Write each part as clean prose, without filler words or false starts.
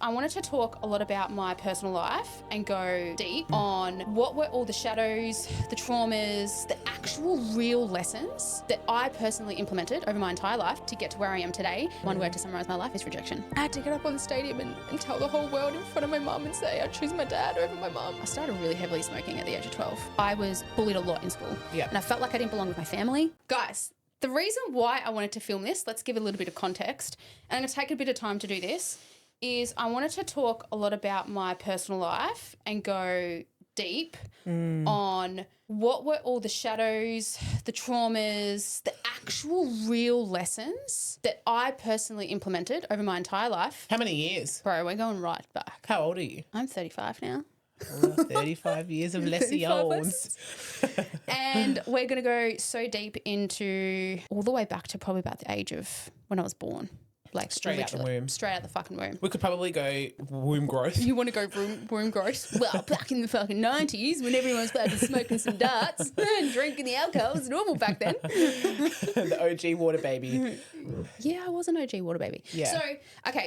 I wanted to talk a lot about my personal life and go deep on what were all the shadows, the traumas, the actual real lessons that I personally implemented over my entire life to get to where I am today. One word to summarize my life is rejection. I had to get up on the stadium and tell the whole world in front of my mum and say I choose my dad over my mum. I started really heavily smoking at the age of 12. I was bullied a lot in school. Yeah. And I felt like I didn't belong with my family. Guys, the reason why I wanted to film this, let's give a little bit of context, and I'm going to take a bit of time to do this, is I wanted to talk a lot about my personal life and go deep on what were all the shadows, the traumas, the actual real lessons that I personally implemented over my entire life. How many years? Bro, we're going right back. How old are you? I'm 35 now. 35 years of lessons. And we're going to go so deep into all the way back to probably about the age of when I was born. Like Straight out the womb. Straight out the fucking womb. We could probably go womb growth. You want to go womb growth? Well, back in the fucking 90s when everyone was fucking smoking some darts and drinking the alcohol, it was normal back then. The OG water baby. Yeah, I was an OG water baby. Yeah.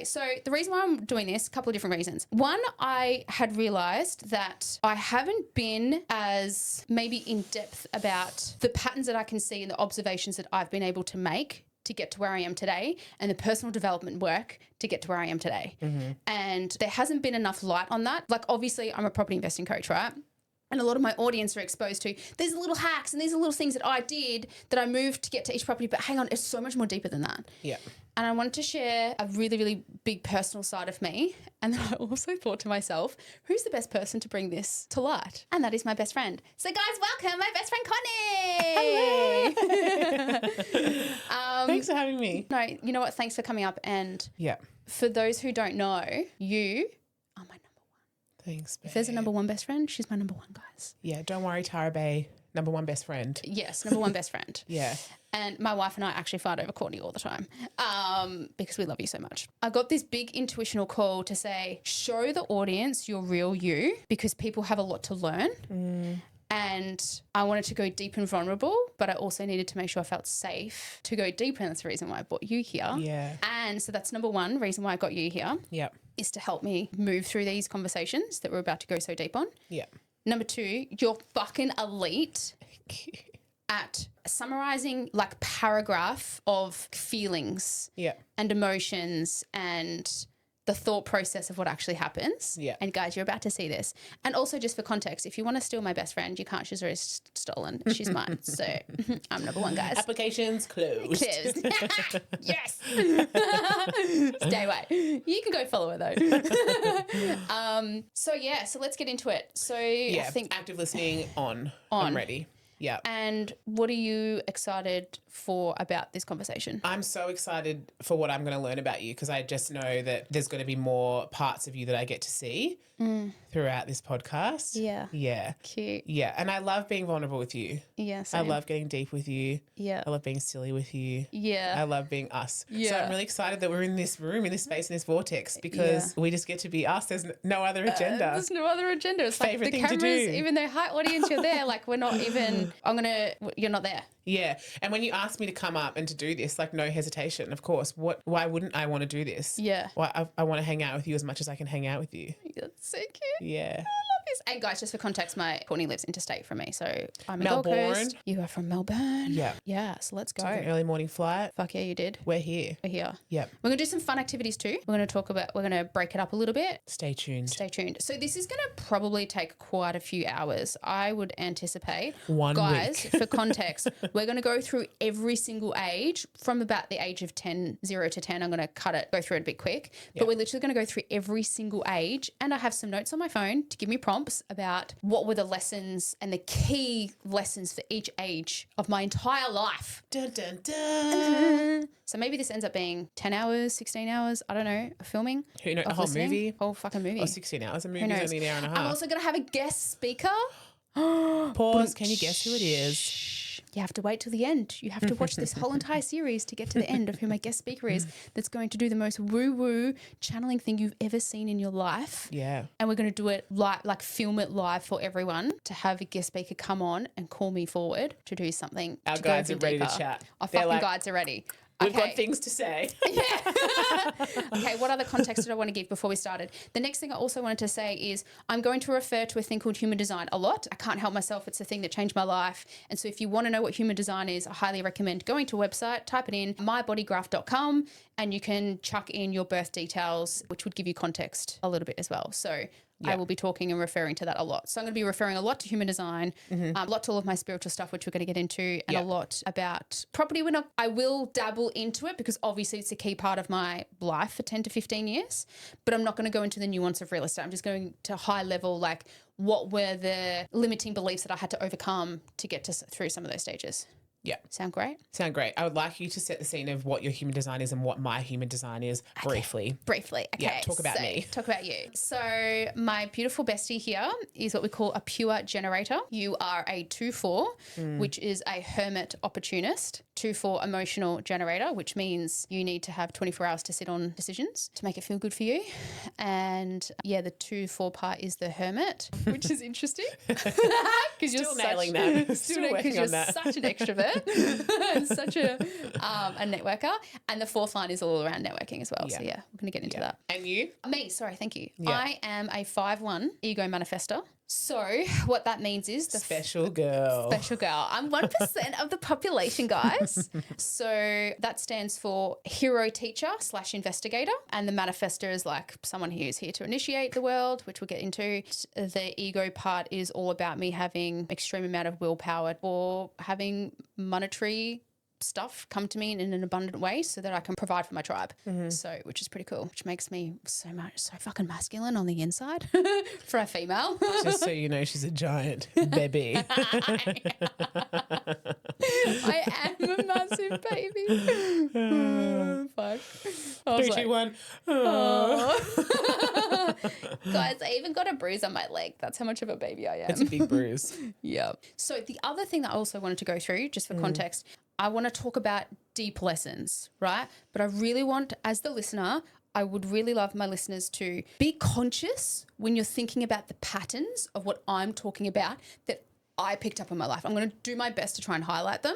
So the reason why I'm doing this, a couple of different reasons. One, I had realised that I haven't been as maybe in depth about the patterns that I can see and the observations that I've been able to make to get to where I am today and the personal development work to get to where I am today. Mm-hmm. And there hasn't been enough light on that. Like, obviously, I'm a property investing coach, right? And a lot of my audience are exposed to, there's little hacks and these are little things that I did that I moved to get to each property. But hang on, it's so much more deeper than that. Yeah. And I wanted to share a really, really big personal side of me. And then I also thought to myself, who's the best person to bring this to light? And that is my best friend. So guys, welcome my best friend, Courtney. Thanks for having me. No, you know what? Thanks for coming up. And Yeah. for those who don't know, you are my number one. Thanks, babe. If there's a number one best friend, she's my number one, guys. Yeah, don't worry, Tara Bay. Number one best friend. Yes, number one best friend. Yeah. And my wife and I actually fight over Courtney all the time because we love you so much. I got this big intuitional call to say, show the audience your real you because people have a lot to learn. And I wanted to go deep and vulnerable, but I also needed to make sure I felt safe to go deeper. And that's the reason why I brought you here. Yeah. And so that's number one reason why I got you here. Yeah. Is to help me move through these conversations that we're about to go so deep on. Yeah. Number two, you're fucking elite at summarizing like paragraph of feelings and emotions and the thought process of what actually happens. Yeah. And guys, you're about to see this. And also just for context, if you want to steal my best friend, you can't. She's already stolen. She's mine. So I'm number one, guys. Applications closed. Yes. Stay away. You can go follow her though. So let's get into it. So Yeah. I think active listening on. I'm ready. Yeah. And what are you excited for about this conversation? I'm so excited for what I'm going to learn about you because I just know that there's going to be more parts of you that I get to see throughout this podcast. Yeah. Yeah. Cute. Yeah. And I love being vulnerable with you. Yeah. I Same. love getting deep with you. Yeah. I love being silly with you. Yeah. I love being us. Yeah. So I'm really excited that we're in this room, in this space, in this vortex because we just get to be us. There's no other agenda. There's no other agenda. It's Favorite like the thing to cameras, do. even though, hi audience, you're there. Like we're not even, you're not there. Yeah. And when you asked me to come up and to do this, like no hesitation, of course, why wouldn't I want to do this? Yeah. Why I want to hang out with you as much as I can hang out with you. That's so cute. Yeah. And guys, just for context, my Courtney lives interstate from me. So I'm in Melbourne. Gold Coast. You are from Melbourne. Yeah. Yeah. So let's go. Took an early morning flight. Fuck yeah, you did. We're here. We're here. Yep. We're going to do some fun activities too. We're going to break it up a little bit. Stay tuned. Stay tuned. So this is going to probably take quite a few hours. I would anticipate. 1 Guys, week. for context, we're going to go through every single age from about the age of 10, 0 to 10. I'm going to go through it a bit quick. Yep. But we're literally going to go through every single age. And I have some notes on my phone to give me prompts about what were the lessons and the key lessons for each age of my entire life. Dun, dun, dun. So maybe this ends up being 10 hours, 16 hours, I don't know, of filming. Who knows? A of whole listening. movie? Whole fucking movie. Or 16 hours. A movie's Who knows? only an hour and a half. I'm also going to have a guest speaker. Pause. Can you guess who it is? You have to wait till the end. You have to watch this whole entire series to get to the end of who my guest speaker is that's going to do the most woo-woo channeling thing you've ever seen in your life. Yeah. And we're going to do it like film it live for everyone to have a guest speaker come on and call me forward to do something. Our to go guides a are bit ready to deeper. chat. Our They're fucking like- guides are ready. We've got things to say. Yeah. Okay, what other context did I want to give before we started? The next thing I also wanted to say is I'm going to refer to a thing called human design a lot. I can't help myself. It's a thing that changed my life. And so if you want to know what human design is, I highly recommend going to a website, type it in, mybodygraph.com, and you can chuck in your birth details, which would give you context a little bit as well. So I will be talking and referring to that a lot. So I'm going to be referring a lot to human design, a lot to all of my spiritual stuff, which we're going to get into, and a lot about property. I will dabble into it because obviously it's a key part of my life for 10 to 15 years, but I'm not going to go into the nuance of real estate. I'm just going to high level, like what were the limiting beliefs that I had to overcome to get through some of those stages. Yeah. Sound great? Sound great. I would like you to set the scene of what your human design is and what my human design is briefly. Briefly. Okay. Yeah, talk about me. Talk about you. So my beautiful bestie here is what we call a pure generator. You are a 2-4, which is a hermit opportunist. 2-4 emotional generator, which means you need to have 24 hours to sit on decisions to make it feel good for you. And yeah, the 2-4 part is the hermit, which is interesting. Because you're Still nailing that. Still working on that. Such an extrovert and such a networker. And the 4th line is all around networking as well. Yeah. So yeah, we're going to get into that. And you? Me, sorry, thank you. Yeah. I am a 5-1 ego manifester. So what that means is the Special girl. Special girl. I'm 1% of the population, guys. So that stands for hero teacher / investigator. And the manifester is like someone who is here to initiate the world, which we'll get into. The ego part is all about me having extreme amount of willpower or having monetary stuff come to me in an abundant way so that I can provide for my tribe. So, which is pretty cool, which makes me so fucking masculine on the inside for a female. Just so you know, she's a giant baby. I am a massive baby. Fuck. 3, 2, 1. Guys, I even got a bruise on my leg. That's how much of a baby I am. It's a big bruise. Yeah. So the other thing that I also wanted to go through, just for context, I want to talk about deep lessons, right? But I really want, as the listener, I would really love my listeners to be conscious when you're thinking about the patterns of what I'm talking about that I picked up in my life. I'm going to do my best to try and highlight them,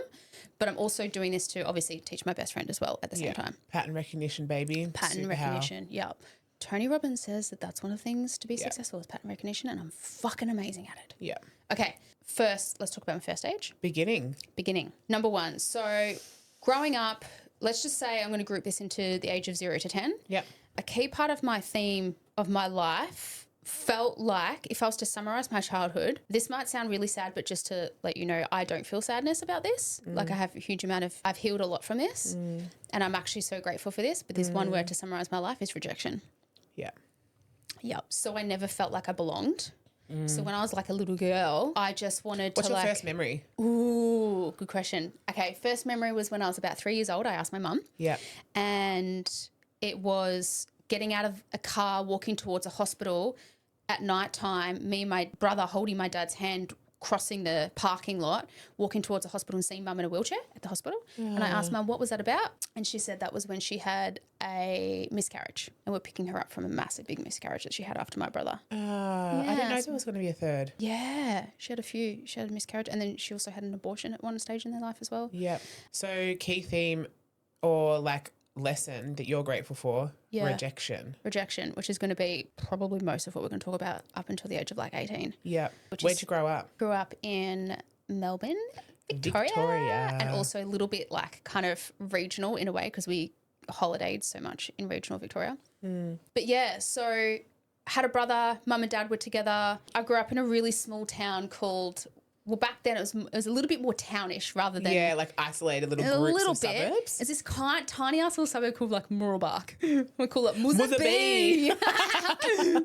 but I'm also doing this to obviously teach my best friend as well at the same time. Pattern recognition, baby. Pattern recognition, yeah. Tony Robbins says that that's one of the things to be successful is pattern recognition, and I'm fucking amazing at it. Yeah. Okay, first, let's talk about my first stage. Beginning. Number 1. So growing up, let's just say I'm going to group this into the age of 0 to 10. Yep. A key part of my theme of my life felt like, if I was to summarize my childhood, this might sound really sad, but just to let you know, I don't feel sadness about this. Like I have a huge amount of, I've healed a lot from this and I'm actually so grateful for this. But this one word to summarize my life is rejection. Yeah. Yep. So I never felt like I belonged. So when I was like a little girl, I just wanted What's to your first memory? Ooh, good question. Okay, first memory was when I was about 3 years old. I asked my mum. Yeah. And it was getting out of a car, walking towards a hospital at night time, me and my brother holding my dad's hand, crossing the parking lot, walking towards a hospital and seeing mum in a wheelchair at the hospital. And I asked mum, what was that about? And she said that was when she had a miscarriage and we're picking her up from a massive big miscarriage that she had after my brother. I didn't know there was going to be a third. Yeah, she had a few. She had a miscarriage and then she also had an abortion at one stage in their life as well. Yeah. So key theme or like lesson that you're grateful for, rejection. Rejection, which is going to be probably most of what we're going to talk about up until the age of like 18. Yeah. Where'd you grow up? Grew up in Melbourne, Victoria. And also a little bit like kind of regional in a way because we holidayed so much in regional Victoria. But yeah, so had a brother, mum and dad were together. I grew up in a really small town called... Well, back then it was a little bit more townish rather than... Yeah, like isolated little groups of suburbs. It's this tiny ass little suburb called like Mooroolbark. We call it Muzzabee.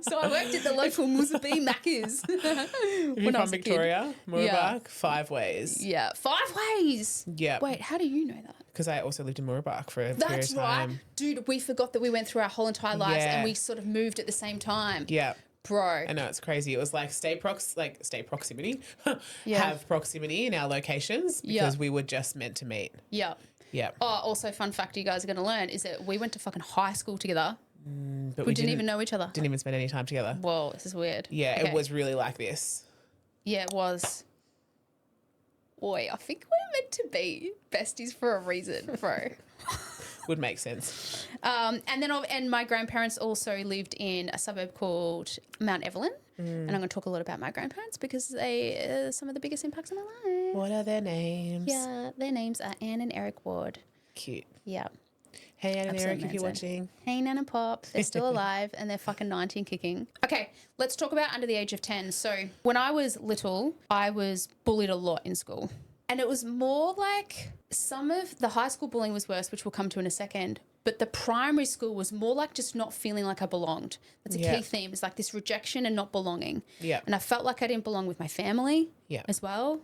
So I worked at the local Muzzabee Macca's. If you're from Victoria, Mooroolbark, 5 ways. Yeah, 5 ways. Yeah. Wait, how do you know that? Because I also lived in Mooroolbark for a period of time. That's right. Dude, we forgot that we went through our whole entire lives and we sort of moved at the same time. Yeah. Bro. I know, it's crazy. It was like stay proximity, have proximity in our locations because we were just meant to meet. Yeah. Yeah. Oh, also fun fact you guys are going to learn is that we went to fucking high school together. But we didn't even know each other. Didn't even spend any time together. Whoa, this is weird. Yeah, okay. It was really like this. Yeah, it was. Boy, I think we're meant to be besties for a reason, bro. Would make sense. And my grandparents also lived in a suburb called Mount Evelyn. And I'm going to talk a lot about my grandparents because they are some of the biggest impacts in my life. What are their names? Yeah, their names are Anne and Eric Ward. Cute. Yeah. Hey, Anne and Absolute Eric, if you're amazing. watching. Hey, Nan and Pop. They're still alive and they're fucking 90 and kicking. Okay, let's talk about under the age of 10. So when I was little, I was bullied a lot in school. And it was more like some of the high school bullying was worse, which we'll come to in a second. But the primary school was more like just not feeling like I belonged. That's a key theme. It's like this rejection and not belonging. Yeah. And I felt like I didn't belong with my family Yeah. as well.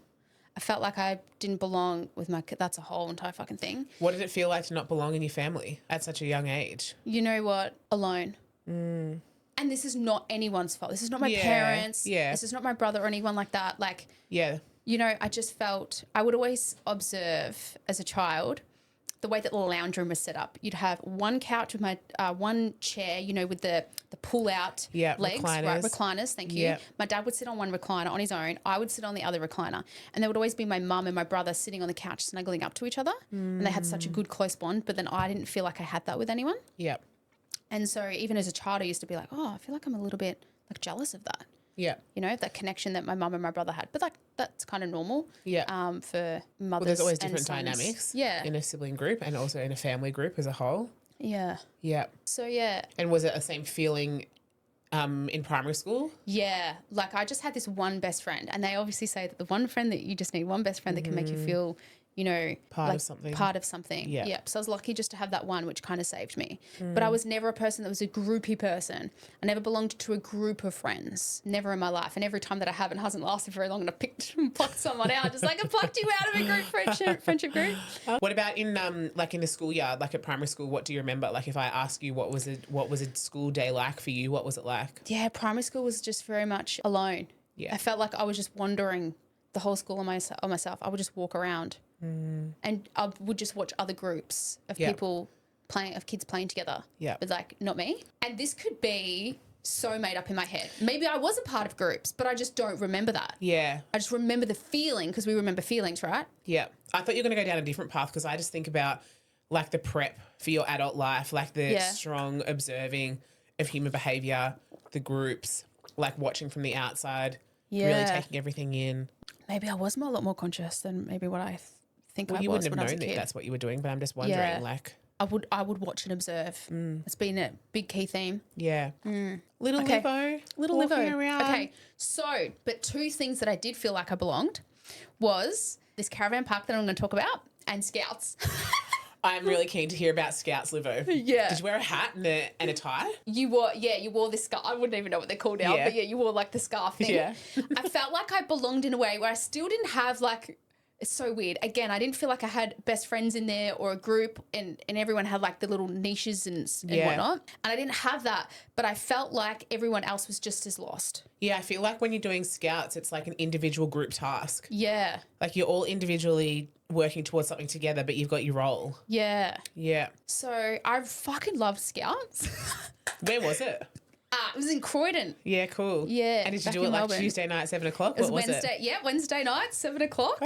I felt like I didn't belong with my – that's a whole entire fucking thing. What did it feel like to not belong in your family at such a young age? You know what? Alone. And this is not anyone's fault. This is not my parents. Yeah. This is not my brother or anyone like that. Like, Yeah. you know, I just felt I would always observe as a child the way that the lounge room was set up. You'd have one couch with my one chair, you know, with the pull-out legs. Recliners. Right, recliners, thank you. Yeah. My dad would sit on one recliner on his own. I would sit on the other recliner. And there would always be my mum and my brother sitting on the couch snuggling up to each other. And they had such a good close bond. But then I didn't feel like I had that with anyone. Yeah. And so even as a child, I used to be like, oh, I feel like I'm a little bit like jealous of that. Yeah. You know, that connection that my mum and my brother had. But like that's kind of normal. Yeah. For mothers. Well, there's always and different sons. dynamics Yeah. in a sibling group and also in a family group as a whole. Yeah. Yeah. So yeah. And was it the same feeling in primary school? Yeah. Like I just had this one best friend, and they obviously say that the one friend that you just need one best friend that can make you feel, you know, Part of something. Part of something. Yeah. Yep. So I was lucky just to have that one, which kind of saved me. But I was never a person that was a groupie person. I never belonged to a group of friends. Never in my life. And every time that I have, and it hasn't lasted very long, and I plucked someone out, just like I plucked you out of a group friendship group. What about in like in the schoolyard, like at primary school? What do you remember? Like if I ask you what was a school day like for you, what was it like? Yeah, primary school was just very much alone. Yeah. I felt like I was just wandering the whole school on myself. I would just walk around and I would just watch other groups of people playing, of kids playing together. Yeah. But like not me. And this could be so made up in my head. Maybe I was a part of groups, but I just don't remember that. Yeah. I just remember the feeling because we remember feelings, right? Yeah. I thought you were going to go down a different path because I just think about like the prep for your adult life, like the strong observing of human behaviour, the groups, like watching from the outside, really taking everything in. Maybe I was a lot more conscious than maybe what I think I was when I was a kid. You wouldn't have known that that's what you were doing, but I'm just wondering, like... I would watch and observe. It's been a big key theme. Yeah. Little Livo. Little walking Livo. around. Okay, so, but two things that I did feel like I belonged was this caravan park that I'm going to talk about and Scouts. I'm really keen to hear about Scouts, Livo. Yeah. Did you wear a hat and a tie? You wore this scarf. I wouldn't even know what they're called now, but you wore like the scarf thing. Yeah. I felt like I belonged in a way where I still didn't have like, it's so weird. Again, I didn't feel like I had best friends in there or a group and everyone had like the little niches and whatnot. And I didn't have that, but I felt like everyone else was just as lost. Yeah, I feel like when you're doing Scouts, it's like an individual group task. Yeah. Like you're all individually working towards something together, but you've got your role. Yeah. Yeah. So I fucking loved Scouts. Where was it? It was in Croydon. Yeah, cool. Yeah. And did you back do it in like Melbourne. Tuesday night, 7 o'clock? It was What Wednesday. was it? Yeah, Wednesday night, 7 o'clock.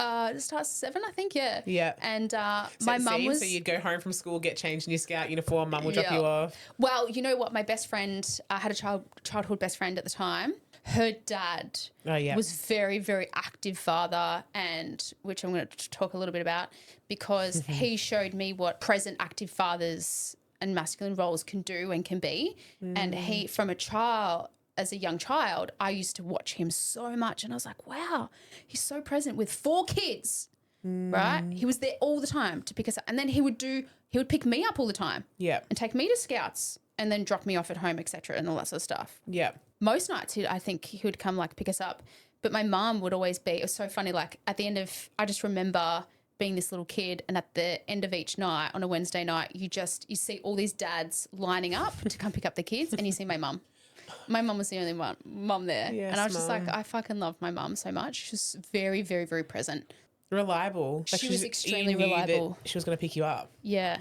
It starts at 7, I think, yeah. Yeah. And Set my the mum scene, was... So you'd go home from school, get changed in your Scout uniform, mum would drop you off. Well, you know what? My best friend, I had a childhood best friend at the time. Her dad was very, very active father, and which I'm going to talk a little bit about because he showed me what present active fathers and masculine roles can do and can be. And he, from a child... As a young child, I used to watch him so much and I was like, wow, he's so present with 4 kids, right? He was there all the time to pick us up. And then he would pick me up all the time and take me to Scouts and then drop me off at home, etc. and all that sort of stuff. Yeah. Most nights, I think he would come like pick us up. But my mum would always be, it was so funny, like at the end of, I just remember being this little kid and at the end of each night on a Wednesday night, you see all these dads lining up to come pick up the kids and you see my mum. My mum was the only mum there. Yes, and I was just Mum. like, I fucking love my mum so much. She was very, very, very present. Reliable. She was extremely you knew reliable. that she was going to pick you up. Yeah.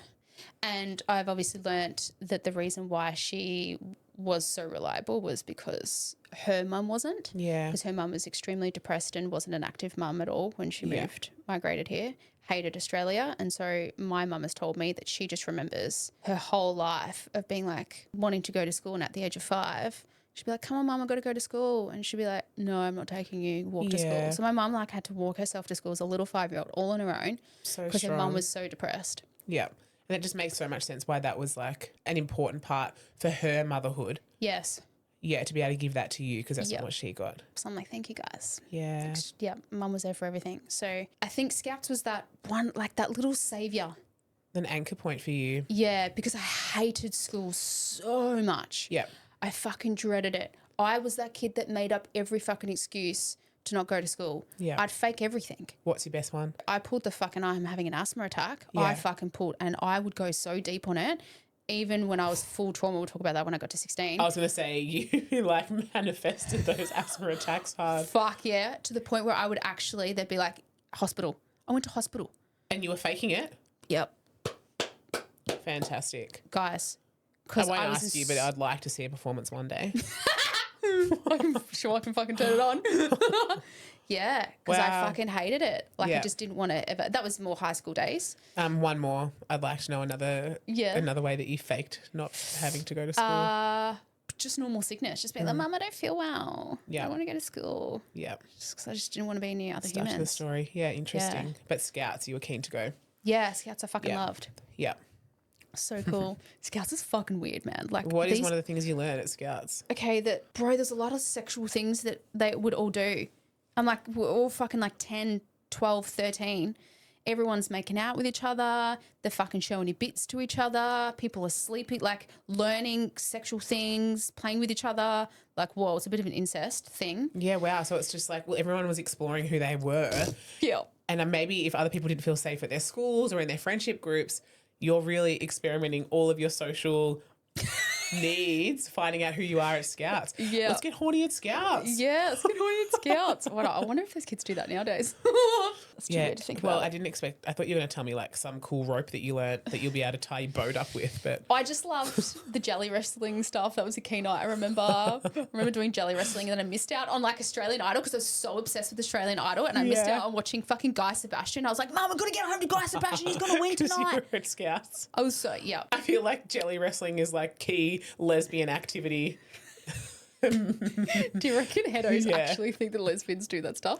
And I've obviously learnt that the reason why she was so reliable was because her mum wasn't. Yeah. Because her mum was extremely depressed and wasn't an active mum at all when she migrated here, hated Australia. And so my mum has told me that she just remembers her whole life of being like wanting to go to school, and at the age of 5, she'd be like, come on, mum, I've got to go to school. And she'd be like, no, I'm not taking you. Walk to school. So my mum like had to walk herself to school as a little 5-year-old all on her own because her mum was so depressed. Yeah. And it just makes so much sense why that was like an important part for her motherhood. Yes. Yeah, to be able to give that to you because that's not what she got. So I'm like, thank you guys. Yeah. Mum was there for everything. So I think Scouts was that one, like that little saviour. An anchor point for you. Yeah, because I hated school so much. Yeah. I fucking dreaded it. I was that kid that made up every fucking excuse to not go to school. Yeah. I'd fake everything. What's your best one? I pulled the fucking I'm having an asthma attack. Yeah. I fucking pulled, and I would go so deep on it. Even when I was full trauma, we'll talk about that when I got to 16. I was going to say you like manifested those asthma attacks hard. Fuck yeah. To the point where I would actually, they'd be like, hospital. I went to hospital. And you were faking it? Yep. Fantastic. Guys. I won't ask you, but I'd like to see a performance one day. I'm sure I can fucking turn it on. Yeah, because I fucking hated it. Like I just didn't want to ever. That was more high school days. One more. I'd like to know another way that you faked not having to go to school. Just normal sickness. Just being like, Mum, I don't feel well. Yeah. I want to go to school. Yeah. Just because I just didn't want to be near other Start humans. to the story. Yeah, interesting. Yeah. But Scouts, you were keen to go. Yeah, Scouts I fucking loved. Yeah. So cool. Scouts is fucking weird, man. Like, what is one of the things you learn at Scouts? Okay, there's a lot of sexual things that they would all do. I'm like, we're all fucking like 10, 12, 13. Everyone's making out with each other. They're fucking showing you bits to each other. People are sleeping, like learning sexual things, playing with each other. Like, whoa, it's a bit of an incest thing. Yeah, wow. So it's just like, well, everyone was exploring who they were. Yeah. And maybe if other people didn't feel safe at their schools or in their friendship groups, you're really experimenting all of your social needs, finding out who you are at Scouts. Yeah. Let's get horny at Scouts. Yeah, let's get horny at Scouts. I wonder if those kids do that nowadays. That's too weird to think about. Well, I didn't expect, I thought you were going to tell me like some cool rope that you learned that you'll be able to tie your boat up with, but. I just loved the jelly wrestling stuff. That was a key night. I remember doing jelly wrestling, and then I missed out on like Australian Idol because I was so obsessed with Australian Idol, and I missed out on watching fucking Guy Sebastian. I was like, Mum, I've got to get home to Guy Sebastian. He's going to win tonight. You were at Scouts. I was so, I feel like jelly wrestling is like key lesbian activity. Do you reckon heteros actually think that lesbians do that stuff?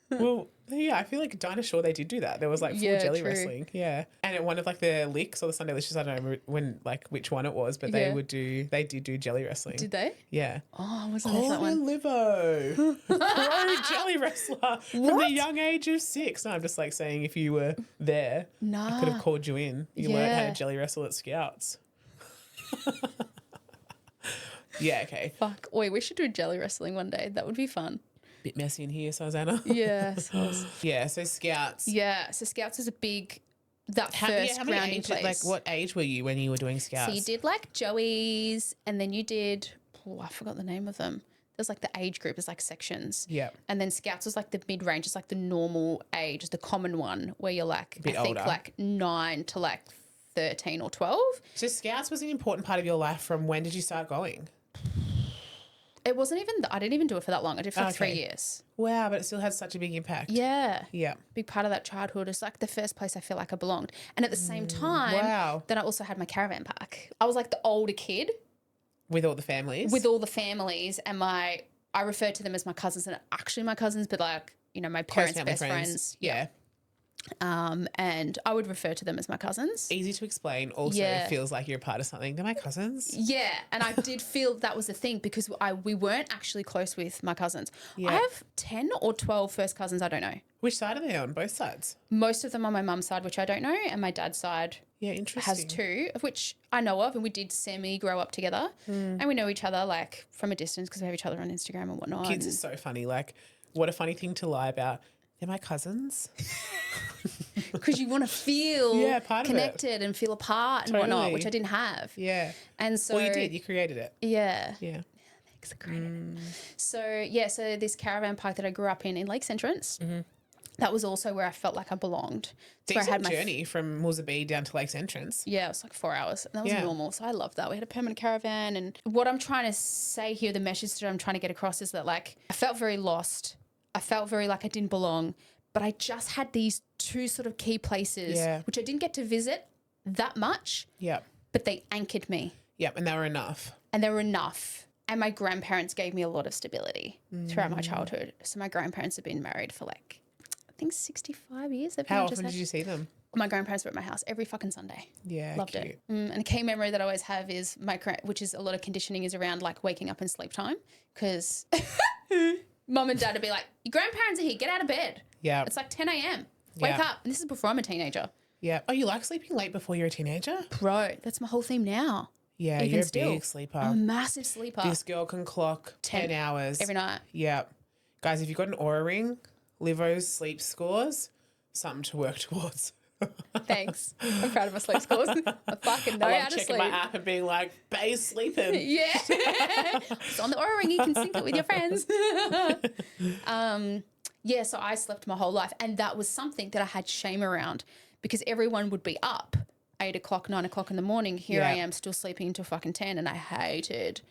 Well, yeah, I feel like Dinah Shore, they did do that. There was like full jelly wrestling. Yeah. And at one of like the Licks or the Sunday Licious, I don't know when, like which one it was, but they did do jelly wrestling. Did they? Yeah. Oh, I wasn't there for that one. Livo, pro jelly wrestler from the young age of 6. No, I'm just like saying if you were there, I could have called you in. You learned how to jelly wrestle at Scouts. Yeah, okay. Fuck. Wait, we should do jelly wrestling one day. That would be fun. Bit messy in here, Susanna. Yeah. Yeah, so Scouts. Yeah, so Scouts is a big, first how many grounding age, place. like what age were you when you were doing Scouts? So you did like Joey's, and then you did, I forgot the name of them. There's like the age group, there's like sections. Yeah. And then Scouts was like the mid-range, it's like the normal age, the common one where you're like, I think older. like 9 to like 13 or 12. So Scouts was an important part of your life from when did you start going? It wasn't even, I didn't even do it for that long. I did it for like 3 years. Wow, but it still had such a big impact. Yeah. Yeah. Big part of that childhood is like the first place I feel like I belonged. And at the same time, then I also had my caravan park. I was like the older kid. With all the families? With all the families, and I refer to them as my cousins, and actually my cousins, but like, you know, my parents' best friends. Yeah. And I would refer to them as my cousins. Easy to explain. Also feels like you're a part of something. They're my cousins. Yeah. And I did feel that was the thing because we weren't actually close with my cousins. Yeah. I have 10 or 12 first cousins I don't know. Which side are they on? Both sides? Most of them on my mum's side, which I don't know, and my dad's side has 2, of which I know of, and we did semi-grow up together. And we know each other like from a distance because we have each other on Instagram and whatnot. Kids are so funny. Like, what a funny thing to lie about. They're my cousins. Because you want to feel connected and feel a part and whatnot, which I didn't have. Yeah. And so... Well, you did. You created it. Yeah. Yeah. Thanks for credit. So, so this caravan park that I grew up in Lakes Entrance, that was also where I felt like I belonged. It's where I Decent journey from Moolsabee down to Lakes Entrance. Yeah, it was like 4 hours. And that was normal. So I loved that. We had a permanent caravan. And what I'm trying to say here, the message that I'm trying to get across is that like I felt very lost. I felt very like I didn't belong. But I just had these two sort of key places, which I didn't get to visit that much. Yeah. But they anchored me. Yep, and they were enough. And my grandparents gave me a lot of stability throughout my childhood. So my grandparents have been married for like, I think 65 years. How often did you see them? My grandparents were at my house every fucking Sunday. Yeah, loved cute. it. And a key memory that I always have is which is a lot of conditioning is around like waking up in sleep time because mum and dad would be like, your grandparents are here, get out of bed. Yeah. It's like 10 a.m. Wake up. And this is before I'm a teenager. Yeah. Oh, you like sleeping late before you're a teenager? Bro, that's my whole theme now. Yeah, even you're still. a big sleeper. I'm a massive sleeper. This girl can clock 10 hours. Every night. Yeah. Guys, if you've got an Aura ring, Livo's sleep scores, something to work towards. Thanks. I'm proud of my sleep scores. I fucking know I love how to checking sleep. my app and being like, Bay's sleeping. Yeah. It's on the Aura ring. You can sync it with your friends. Yeah, so I slept my whole life. And that was something that I had shame around because everyone would be up 8 o'clock, 9 o'clock in the morning. Here I am still sleeping until fucking 10 and I hated.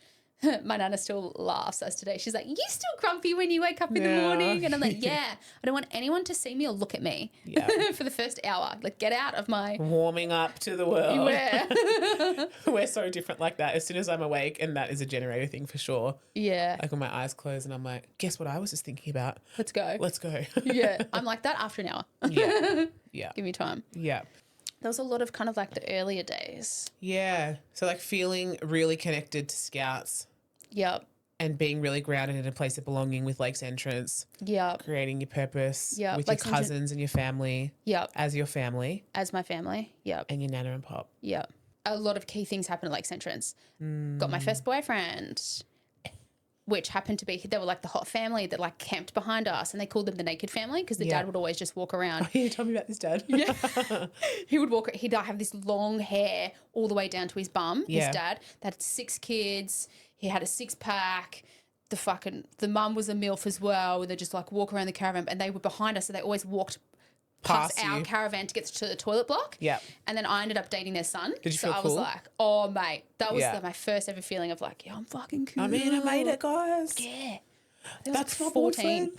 My nana still laughs as today. She's like, you still grumpy when you wake up in the morning? And I'm like, yeah, I don't want anyone to see me or look at me for the first hour. Like, get out of my... Warming up to the world. Yeah. We're so different like that. As soon as I'm awake, and that is a generator thing for sure. Yeah. Like when my eyes close and I'm like, guess what I was just thinking about? Let's go. Let's go. Yeah. I'm like that after an hour. Yeah. Yeah. Give me time. Yeah. There was a lot of kind of like the earlier days. Yeah. So like feeling really connected to Scouts. Yep. And being really grounded in a place of belonging with Lakes Entrance. Yep. Creating your purpose with Lakes your cousins and your family. Yep. As your family. As my family. Yep. And your nana and pop. Yep. A lot of key things happened at Lakes Entrance. Got my first boyfriend, which happened to be, they were like the hot family that like camped behind us and they called them the naked family because the dad would always just walk around. Oh, you told me about this dad. Yeah. He'd have this long hair all the way down to his bum, his dad. They had 6 kids. He had a 6-pack. The mum was a MILF as well. They just like walk around the caravan and they were behind us. So they always walked past our caravan to get to the toilet block. Yeah. And then I ended up dating their son. Did you feel I cool? was like, oh, mate, that was my first ever feeling of like, yeah, I'm fucking cool. I mean, I made it, guys. Yeah. That's like 14.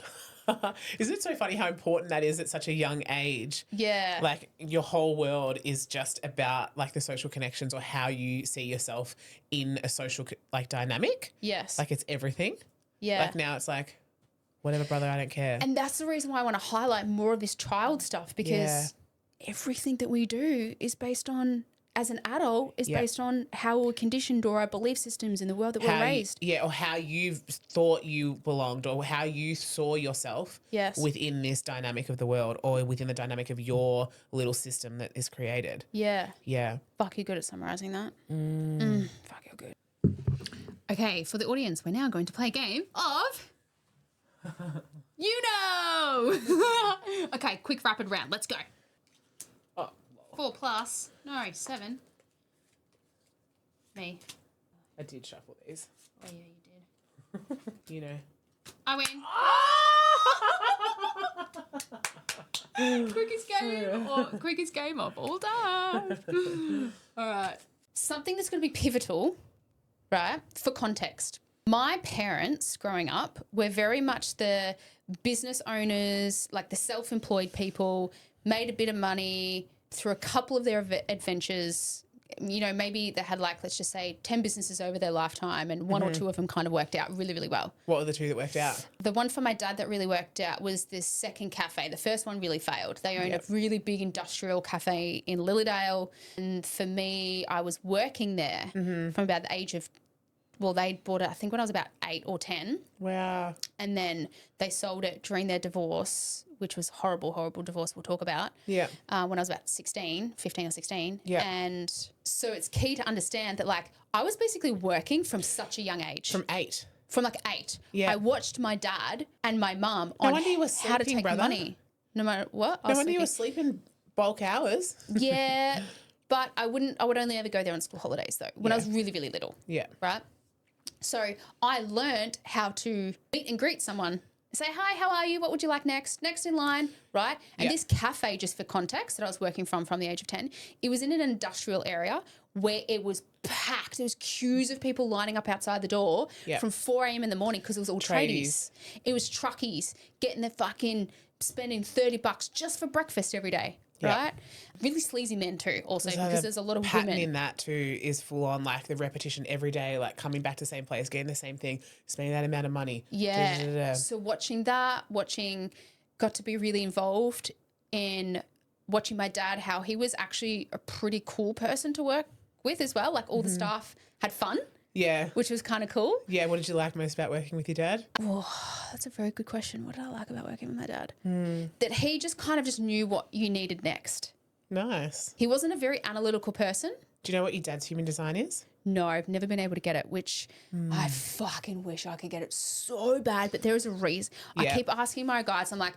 Isn't it so funny how important that is at such a young age? Yeah. Like your whole world is just about like the social connections or how you see yourself in a social like dynamic. Yes. Like it's everything. Yeah. Like now it's like, whatever, brother, I don't care. And that's the reason why I want to highlight more of this child stuff because everything that we do is based on, as an adult, is based on how we're conditioned or our belief systems in the world that we're raised. Or how you thought you belonged or how you saw yourself within this dynamic of the world or within the dynamic of your little system that is created. Yeah. Yeah. Fuck, you're good at summarising that. Fuck, you're good. Okay, for the audience, we're now going to play a game of... You know! Okay, quick rapid round. Let's go. 4 plus. No, 7. Me. I did shuffle these. Oh, yeah, you did. You know. I win. Quickest game of all time. All right. Something that's going to be pivotal, right, for context. My parents growing up were very much the business owners, like the self-employed people, made a bit of money through a couple of their adventures. You know, maybe they had like, let's just say 10 businesses over their lifetime and one or two of them kind of worked out really, really well. What were the 2 that worked out? The one for my dad that really worked out was this second cafe. The first one really failed. They own a really big industrial cafe in Lilydale. And for me, I was working there from about the age of, well, they bought it, I think when I was about 8 or 10. Wow. And then they sold it during their divorce, which was horrible, horrible divorce we'll talk about. Yeah. When I was about 15 or 16. Yeah. And so it's key to understand that like I was basically working from such a young age. From 8. From like 8. Yeah. I watched my dad and my mum on how to take money. No matter what. No wonder you were sleeping bulk hours. Yeah. But I would only ever go there on school holidays though, when I was really, really little. Yeah. Right? So I learned how to meet and greet someone say, hi, how are you? What would you like next? Next in line, right? And this cafe, just for context, that I was working from the age of 10, it was in an industrial area where it was packed. There was queues of people lining up outside the door from 4 a.m. in the morning because it was all tradies. It was truckies getting their fucking spending $30 just for breakfast every day. Right? Really sleazy men too, also, because there's a lot of pattern women. in that too is full on, like the repetition every day, like coming back to the same place, getting the same thing, spending that amount of money. Yeah. So got to be really involved in watching my dad, how he was actually a pretty cool person to work with as well. Like all the staff had fun. Yeah. Which was kind of cool. Yeah. What did you like most about working with your dad? Oh, that's a very good question. What did I like about working with my dad? That he just kind of just knew what you needed next. Nice. He wasn't a very analytical person. Do you know what your dad's human design is? No, I've never been able to get it, which I fucking wish I could get it so bad. But there is a reason. I keep asking my guides. I'm like,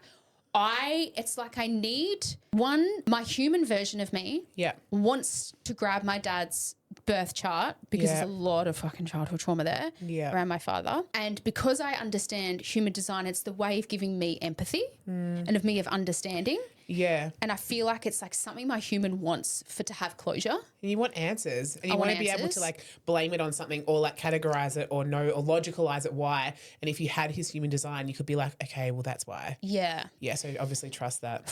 it's like I need my human version of me wants to grab my dad's birth chart because there's a lot of fucking childhood trauma there around my father. And because I understand human design, it's the way of giving me empathy and of me of understanding. Yeah. And I feel like it's like something my human wants to have closure. And you want answers. And you want to be able to like blame it on something or like categorize it or know or logicalize it why. And if you had his human design, you could be like, okay, well, that's why. Yeah. Yeah. So obviously trust that.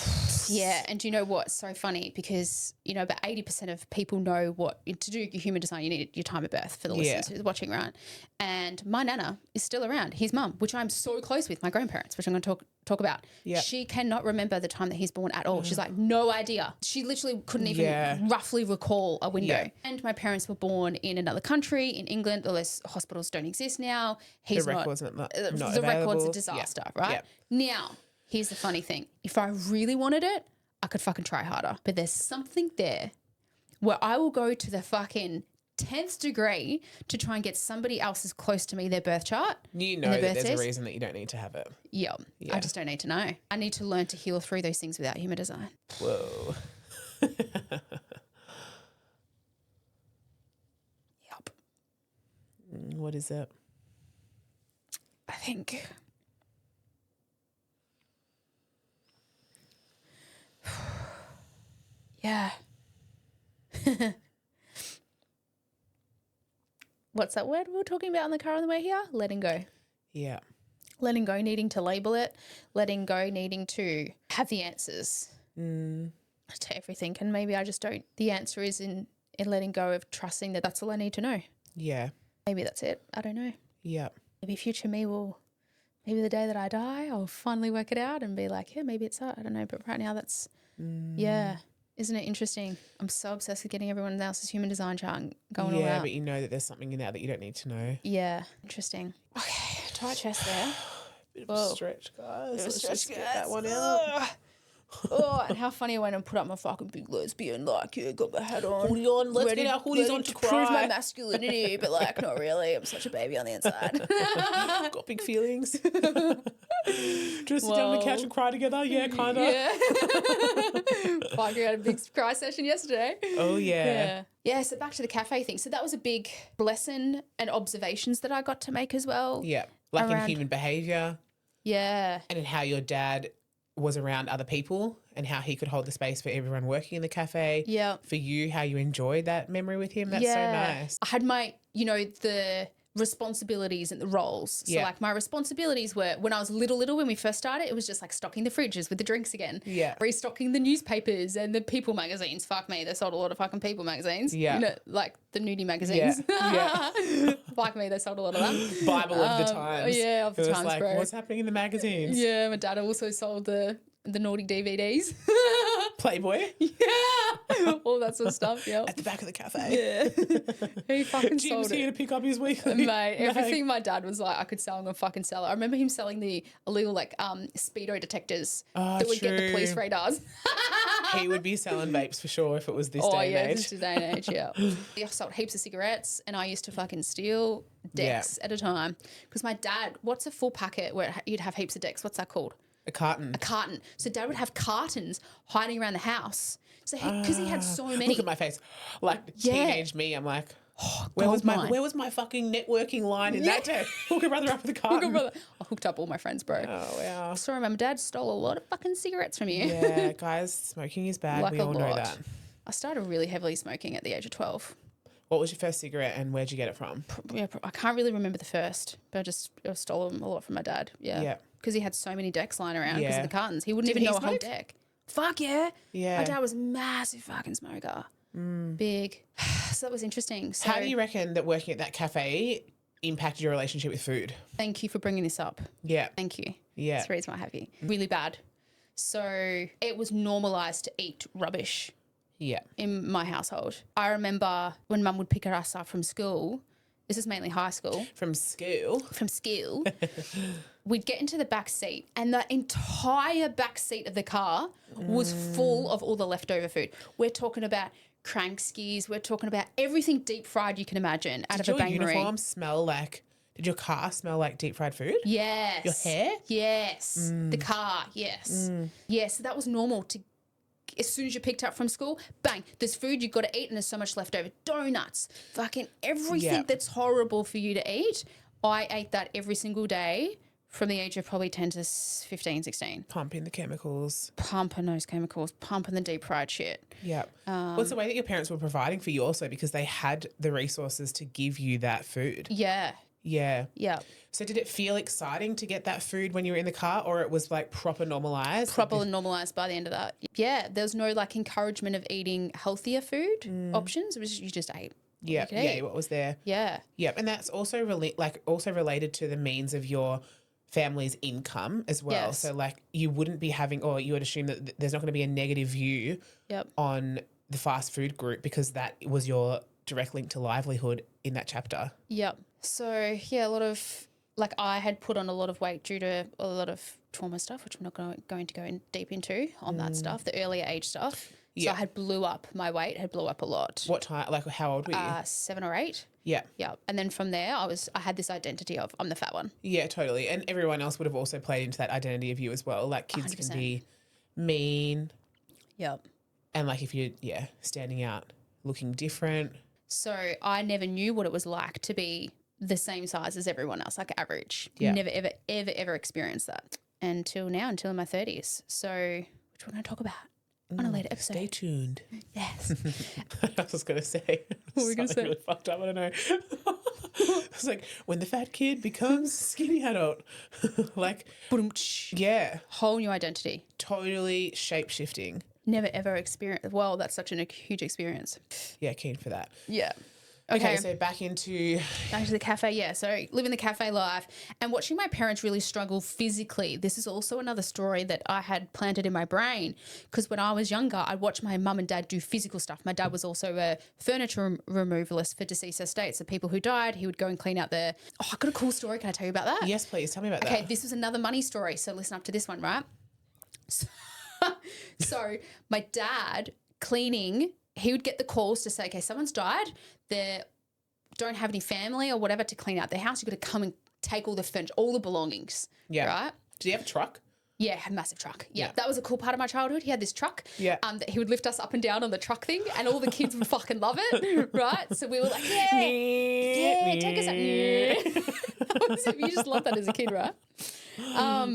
Yeah. And do you know what's so funny? Because, you know, about 80% of people know what to do your human design, you need your time of birth for the listeners who's watching, right? And my nana is still around, his mum, which I'm so close with, my grandparents, which I'm going to talk about. Yep. She cannot remember the time that he's born at all. She's like, no idea. She literally couldn't even roughly recall a window. Yeah. And my parents were born in another country, in England. All those hospitals don't exist now. The record's a disaster, right? Yep. Now, here's the funny thing. If I really wanted it, I could fucking try harder. But there's something there where I will go to the fucking 10th degree to try and get somebody else as close to me their birth chart. You know that there's a reason that you don't need to have it. Yeah. I just don't need to know. I need to learn to heal through those things without human design. Whoa. Yup. What is it? I think yeah. What's that word we were talking about in the car on the way here? Letting go. Yeah. Letting go, needing to label it. Letting go, needing to have the answers to everything. And maybe I just don't. The answer is in letting go of trusting that that's all I need to know. Yeah. Maybe that's it. I don't know. Yeah. Maybe future me will, maybe the day that I die, I'll finally work it out and be like, yeah, maybe it's that. I don't know. But right now that's, yeah. Isn't it interesting? I'm so obsessed with getting everyone else's human design chart going all out. Yeah, but you know that there's something in there that you don't need to know. Yeah, interesting. Okay, tight chest there. Bit of a stretch, guys. Let's just get that one out. Oh, and how funny I went and put up my fucking big lesbian, like, yeah, got my hat on. Hoodie on, let's get our hoodies on to cry. Prove my masculinity, but like, not really. I'm such a baby on the inside. Got big feelings. Do you sit down on the couch and cry together? Yeah, kind of. Yeah. Fuck, we had a big cry session yesterday. Oh, yeah. Yeah, so back to the cafe thing. So that was a big lesson and observations that I got to make as well. Yeah, like in human behaviour. Yeah. And in how your dad was around other people and how he could hold the space for everyone working in the cafe. Yeah. For you, how you enjoyed that memory with him. That's so nice. I had my, the responsibilities and the roles. So like my responsibilities were when I was little, when we first started, it was just like stocking the fridges with the drinks again. Yeah. Restocking the newspapers and the People magazines. Fuck me, they sold a lot of fucking People magazines. Yeah. Like the nudie magazines. Yeah. Fuck me, they sold a lot of that. Bible of the times. Yeah, of the times, like, bro. What's happening in the magazines? Yeah, my dad also sold the naughty DVDs. Playboy. Yeah. All that sort of stuff, yeah. At the back of the cafe. Yeah. He fucking Jim's sold here it. to pick up his weekly. Mate, everything my dad was like, I could sell, I'm going to fucking sell it. I remember him selling the illegal, speedo detectors that would get the police radars. He would be selling vapes for sure if it was this day and age. This day and age, yeah. He sold heaps of cigarettes and I used to fucking steal decks at a time. Because my dad, what's a full packet where you'd have heaps of decks? What's that called? A carton. A carton. So Dad would have cartons hiding around the house. So because he had so many. Look at my face. Like teenage me, I'm like, Where was Goldmine. my fucking networking line in that day? Hook a brother up with a car. I hooked up all my friends, bro. Oh, wow. Sorry, Mum and Dad stole a lot of fucking cigarettes from you. Yeah, guys, smoking is bad. Like we a all know lot. that. I started really heavily smoking at the age of 12. What was your first cigarette and where'd you get it from? Yeah, I can't really remember the first, but I stole them a lot from my dad. Yeah. Yeah. Because he had so many decks lying around because Yeah. of the cartons. He wouldn't Did even he know a whole smoke? deck. Fuck yeah. Yeah. My dad was a massive fucking smoker. Big. So that was interesting. So How do you reckon that working at that cafe impacted your relationship with food? thank you for bringing this up. Yeah. Thank you. Yeah. That's the reason why I have you. Really bad. So it was normalised to eat rubbish Yeah. in my household. I remember when Mum would pick us up from school, this is mainly high school, From school. we'd get into the back seat and the entire back seat of the car was full of all the leftover food. We're talking about crankskis, we're talking about everything deep fried you can imagine out Did of a your bakery. uniform smell like, did your car smell like deep fried food? Yes. Your hair? Yes. The car, yes. Yes, so that was normal to as soon as you picked up from school, bang, there's food you've got to eat and there's so much left over. Donuts, fucking everything Yeah. that's horrible for you to eat. I ate that every single day from the age of probably 10 to 15, 16. Pumping the chemicals. Pumping those chemicals, pumping the deep fried shit. Yeah. What's the way that your parents were providing for you also because they had the resources to give you that food? Yeah. Yeah. Yeah. So did it feel exciting to get that food when you were in the car or it was like proper normalised? Properly normalised by the end of that. Yeah. There was no like encouragement of eating healthier food options. It was you just ate. Yeah. You could Yeah. eat. What was there? Yeah. Yep. And that's also also related to the means of your family's income as well. Yes. So like you wouldn't be having, or you would assume that there's not going to be a negative view Yep. on the fast food group because that was your direct link to livelihood in that chapter. Yep. So, yeah, a lot of, like I had put on a lot of weight due to a lot of trauma stuff, which I'm not going to go in deep into on that stuff, the earlier age stuff. So Yeah. I had blew up, my weight had blew up a lot. What time, like how old were you? 7 or 8. Yeah. Yeah. And then from there, I had this identity of I'm the fat one. Yeah, totally. And everyone else would have also played into that identity of you as well. Like kids 100%. can be mean Yep. and like if you're, standing out looking different. So I never knew what it was like to be the same size as everyone else, like average. Yeah. Never, ever, ever, ever experienced that until now, until in my 30s. So which we're going to talk about on a later episode. Stay tuned. Yes. I was going to say. What were we gonna something say? really fucked up. I don't know. It's like when the fat kid becomes skinny adult. Like, yeah, Whole new identity. totally shape shifting. Never ever experienced. Well, that's such a huge experience. Yeah, keen for that. Yeah. Okay, so back into the cafe. Yeah. So living the cafe life and watching my parents really struggle physically. This is also another story that I had planted in my brain because when I was younger, I'd watch my mum and dad do physical stuff. My dad was also a furniture removalist for deceased estates. So people who died, he would go and clean out the. Oh, I got a cool story. Can I tell you about that? yes, please tell me about Okay, that. this was another money story. So listen up to this one, right? So my dad cleaning, he would get the calls to say, okay, someone's died. They don't have any family or whatever to clean out their house. You've got to come and take all the furniture, all the belongings. Yeah. Right? Did you have a truck? Yeah, had a massive truck. Yeah, Yeah. that was a cool part of my childhood. He had this truck. Yeah. That he would lift us up and down on the truck thing, and all the kids would fucking love it, right? So we were like, yeah, take us out. Yeah. You just love that as a kid, right?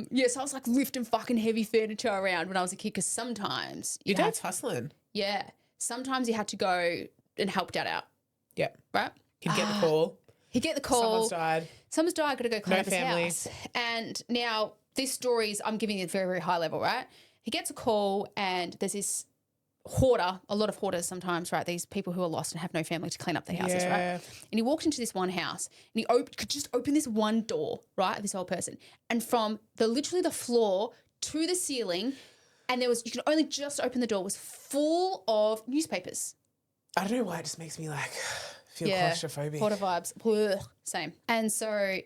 Yeah, so I was like lifting fucking heavy furniture around when I was a kid because sometimes Your dad's hustling. sometimes you had to go and help dad out, Yeah. right? He'd get the call. He'd get the call. Someone's died. Someone's died, got to go clean No up his family. house. And now this story is, I'm giving it very, very high level, right? He gets a call and there's this hoarder, a lot of hoarders sometimes, right? These people who are lost and have no family to clean up their houses, right? Yeah. And he walked into this one house and he could just open this one door, right, of this old person. And from literally the floor to the ceiling, and you could only just open the door, was full of newspapers. I don't know why it just makes me like feel claustrophobic. Hoarder vibes. Blech. Same. And so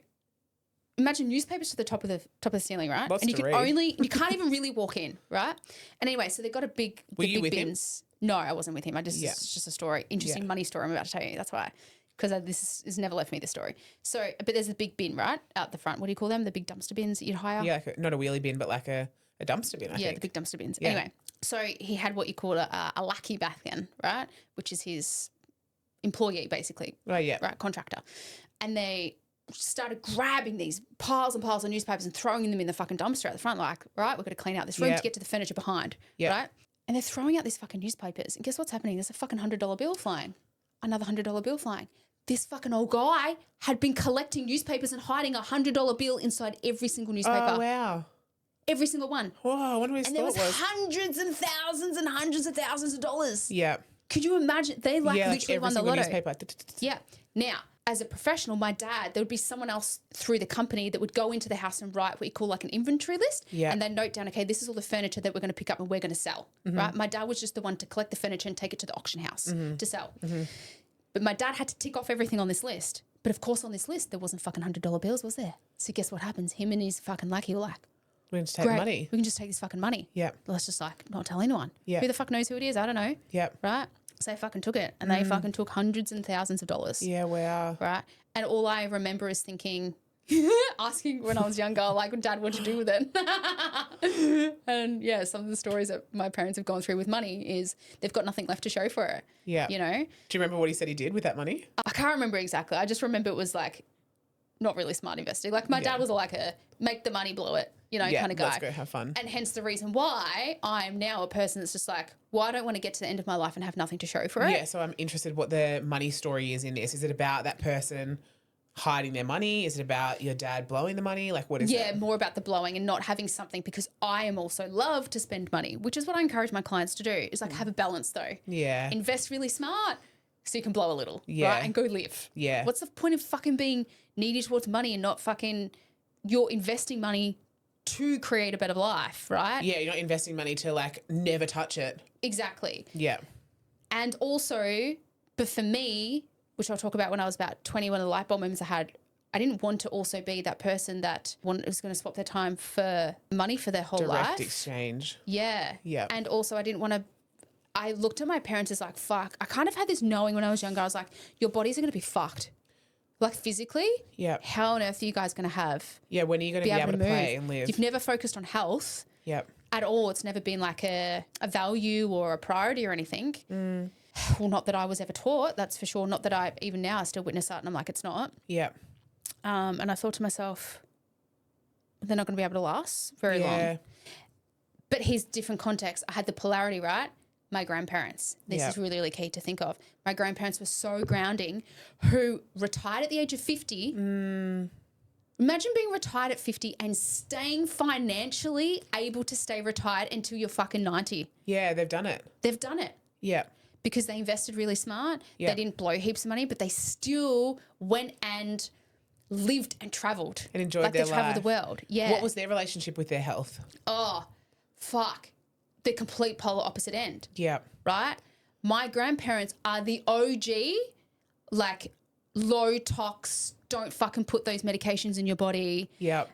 imagine newspapers to the top of the ceiling, right? Lots and you to can read. you can't even really walk in, right? And anyway, so they got Were you with him? bins. No, I wasn't with him. It's just a story, interesting money story I'm about to tell you. That's why. Because this has never left me, this story. So, but there's a big bin, right, out the front. What do you call them? The big dumpster bins that you'd hire? Yeah, not a wheelie bin, but like a dumpster bin, I Yeah, think. the big dumpster bins. Yeah. Anyway, so he had what you call a lackey back then, right, which is his employee, basically. Right, yeah. Right, contractor. And they started grabbing these piles and piles of newspapers and throwing them in the fucking dumpster at the front, like, right, we've got to clean out this room to get to the furniture behind, right? And they're throwing out these fucking newspapers. And guess what's happening? There's a fucking $100 bill flying. Another $100 bill flying. This fucking old guy had been collecting newspapers and hiding a $100 bill inside every single newspaper. Oh, wow. Every single one. Whoa, I wonder what his thought was. And there was hundreds and hundreds of thousands of dollars. Yeah. Could you imagine? They literally won the lotto. Newspaper. Yeah. Now, as a professional, my dad, there would be someone else through the company that would go into the house and write what you call like an inventory list. Yeah. And then note down, okay, this is all the furniture that we're going to pick up and we're going to sell. Right? My dad was just the one to collect the furniture and take it to the auction house to sell. But my dad had to tick off everything on this list. But of course, on this list, there wasn't fucking $100 bills, was there? So guess what happens? Him and his fucking lackey were like, we can just take the money. We can just take this fucking money. Yeah. Let's just like not tell anyone. Yeah. Who the fuck knows who it is? I don't know. Yeah. Right? So they fucking took it and they fucking took hundreds and thousands of dollars. Yeah, wow. Right? And all I remember is thinking, asking when I was younger, like, Dad, what to do with it? And yeah, some of the stories that my parents have gone through with money is they've got nothing left to show for it. Yeah. You know? Do you remember what he said he did with that money? I can't remember exactly. I just remember it was like not really smart investing. Like my dad was like a make the money, blow it, you know, kind of guy. Let's go have fun. And hence the reason why I'm now a person that's just like, well, I don't want to get to the end of my life and have nothing to show for it. Yeah, so I'm interested what the money story is in this. Is it about that person hiding their money? Is it about your dad blowing the money? Like, what is it? Yeah, more about the blowing and not having something, because I am also love to spend money, which is what I encourage my clients to do, is like have a balance though. Yeah. Invest really smart so you can blow a little, Yeah. right? And go live. Yeah. What's the point of fucking being needy towards money and not fucking, you're investing money to create a better life, right? Yeah, you're not investing money to like never touch it. Exactly. Yeah. And also, but for me, which I'll talk about when I was about 20, one of the light bulb moments I had, I didn't want to also be that person that was going to swap their time for money for their whole life. Direct exchange. Yeah. Yeah. And also I didn't want to, I looked at my parents as like, fuck. I kind of had this knowing when I was younger. I was like, your bodies are going to be fucked. Like physically. Yeah. How on earth are you guys going to have? Yeah, when are you going to be able to play and live? You've never focused on health. Yep. At all. It's never been like a value or a priority or anything. Well, not that I was ever taught, that's for sure. Not that I, even now, I still witness that and I'm like, it's not. Yeah. And I thought to myself, they're not going to be able to last very long. But here's different context. I had the polarity, right? My grandparents. This is really, really key to think of. My grandparents were so grounding, who retired at the age of 50. Imagine being retired at 50 and staying financially able to stay retired until you're fucking 90. Yeah, they've done it. They've done it. Yeah. Because they invested really smart. Yeah. They didn't blow heaps of money, but they still went and lived and travelled. And enjoyed like their they travelled life. the world. Yeah. What was their relationship with their health? Oh, fuck. The complete polar opposite end. Yeah. Right? My grandparents are the OG, like low tox, don't fucking put those medications in your body. Yeah.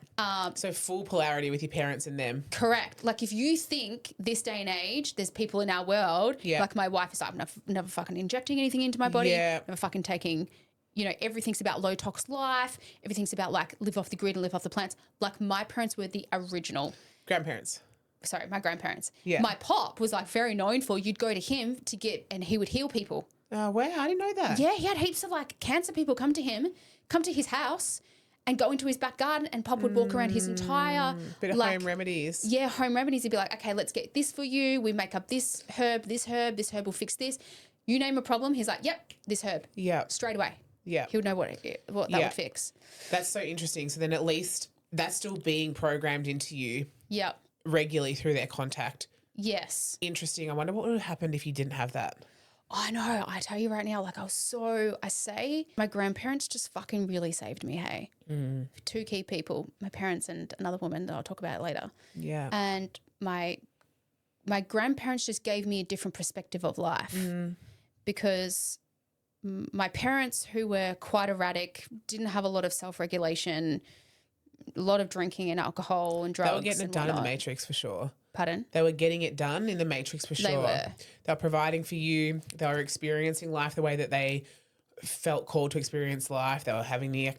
So full polarity with your parents and them. Correct. Like if you think this day and age, there's people in our world, like my wife is like, I'm never fucking injecting anything into my body. Yeah. Never fucking taking, you know, everything's about low tox life. Everything's about like live off the grid and live off the plants. Like my parents were the original. Grandparents. Sorry, my grandparents. Yeah. My pop was like very known for, you'd go to him to get, and he would heal people. Oh, wow. I didn't know that. Yeah, he had heaps of like cancer people come to him, come to his house and go into his back garden, and Pop would walk around his entire Bit of like, home remedies. Yeah, home remedies. He'd be like, okay, let's get this for you. We make up this herb will fix this. You name a problem, he's like, yep, this herb. Yeah. Straight away. Yeah. He would know what that would fix. That's so interesting. So then at least that's still being programmed into you Yep. regularly through their contact. Yes. Interesting. I wonder what would have happened if you didn't have that. I know. I tell you right now, like I say my grandparents just fucking really saved me, hey? Two key people, my parents and another woman that I'll talk about later. Yeah. And my grandparents just gave me a different perspective of life because my parents, who were quite erratic, didn't have a lot of self-regulation, a lot of drinking and alcohol and drugs. They were getting it done in the Matrix for sure. Pardon? They were getting it done in the Matrix for sure. They were. They were providing for you. They were experiencing life the way that they felt called to experience life. They were having the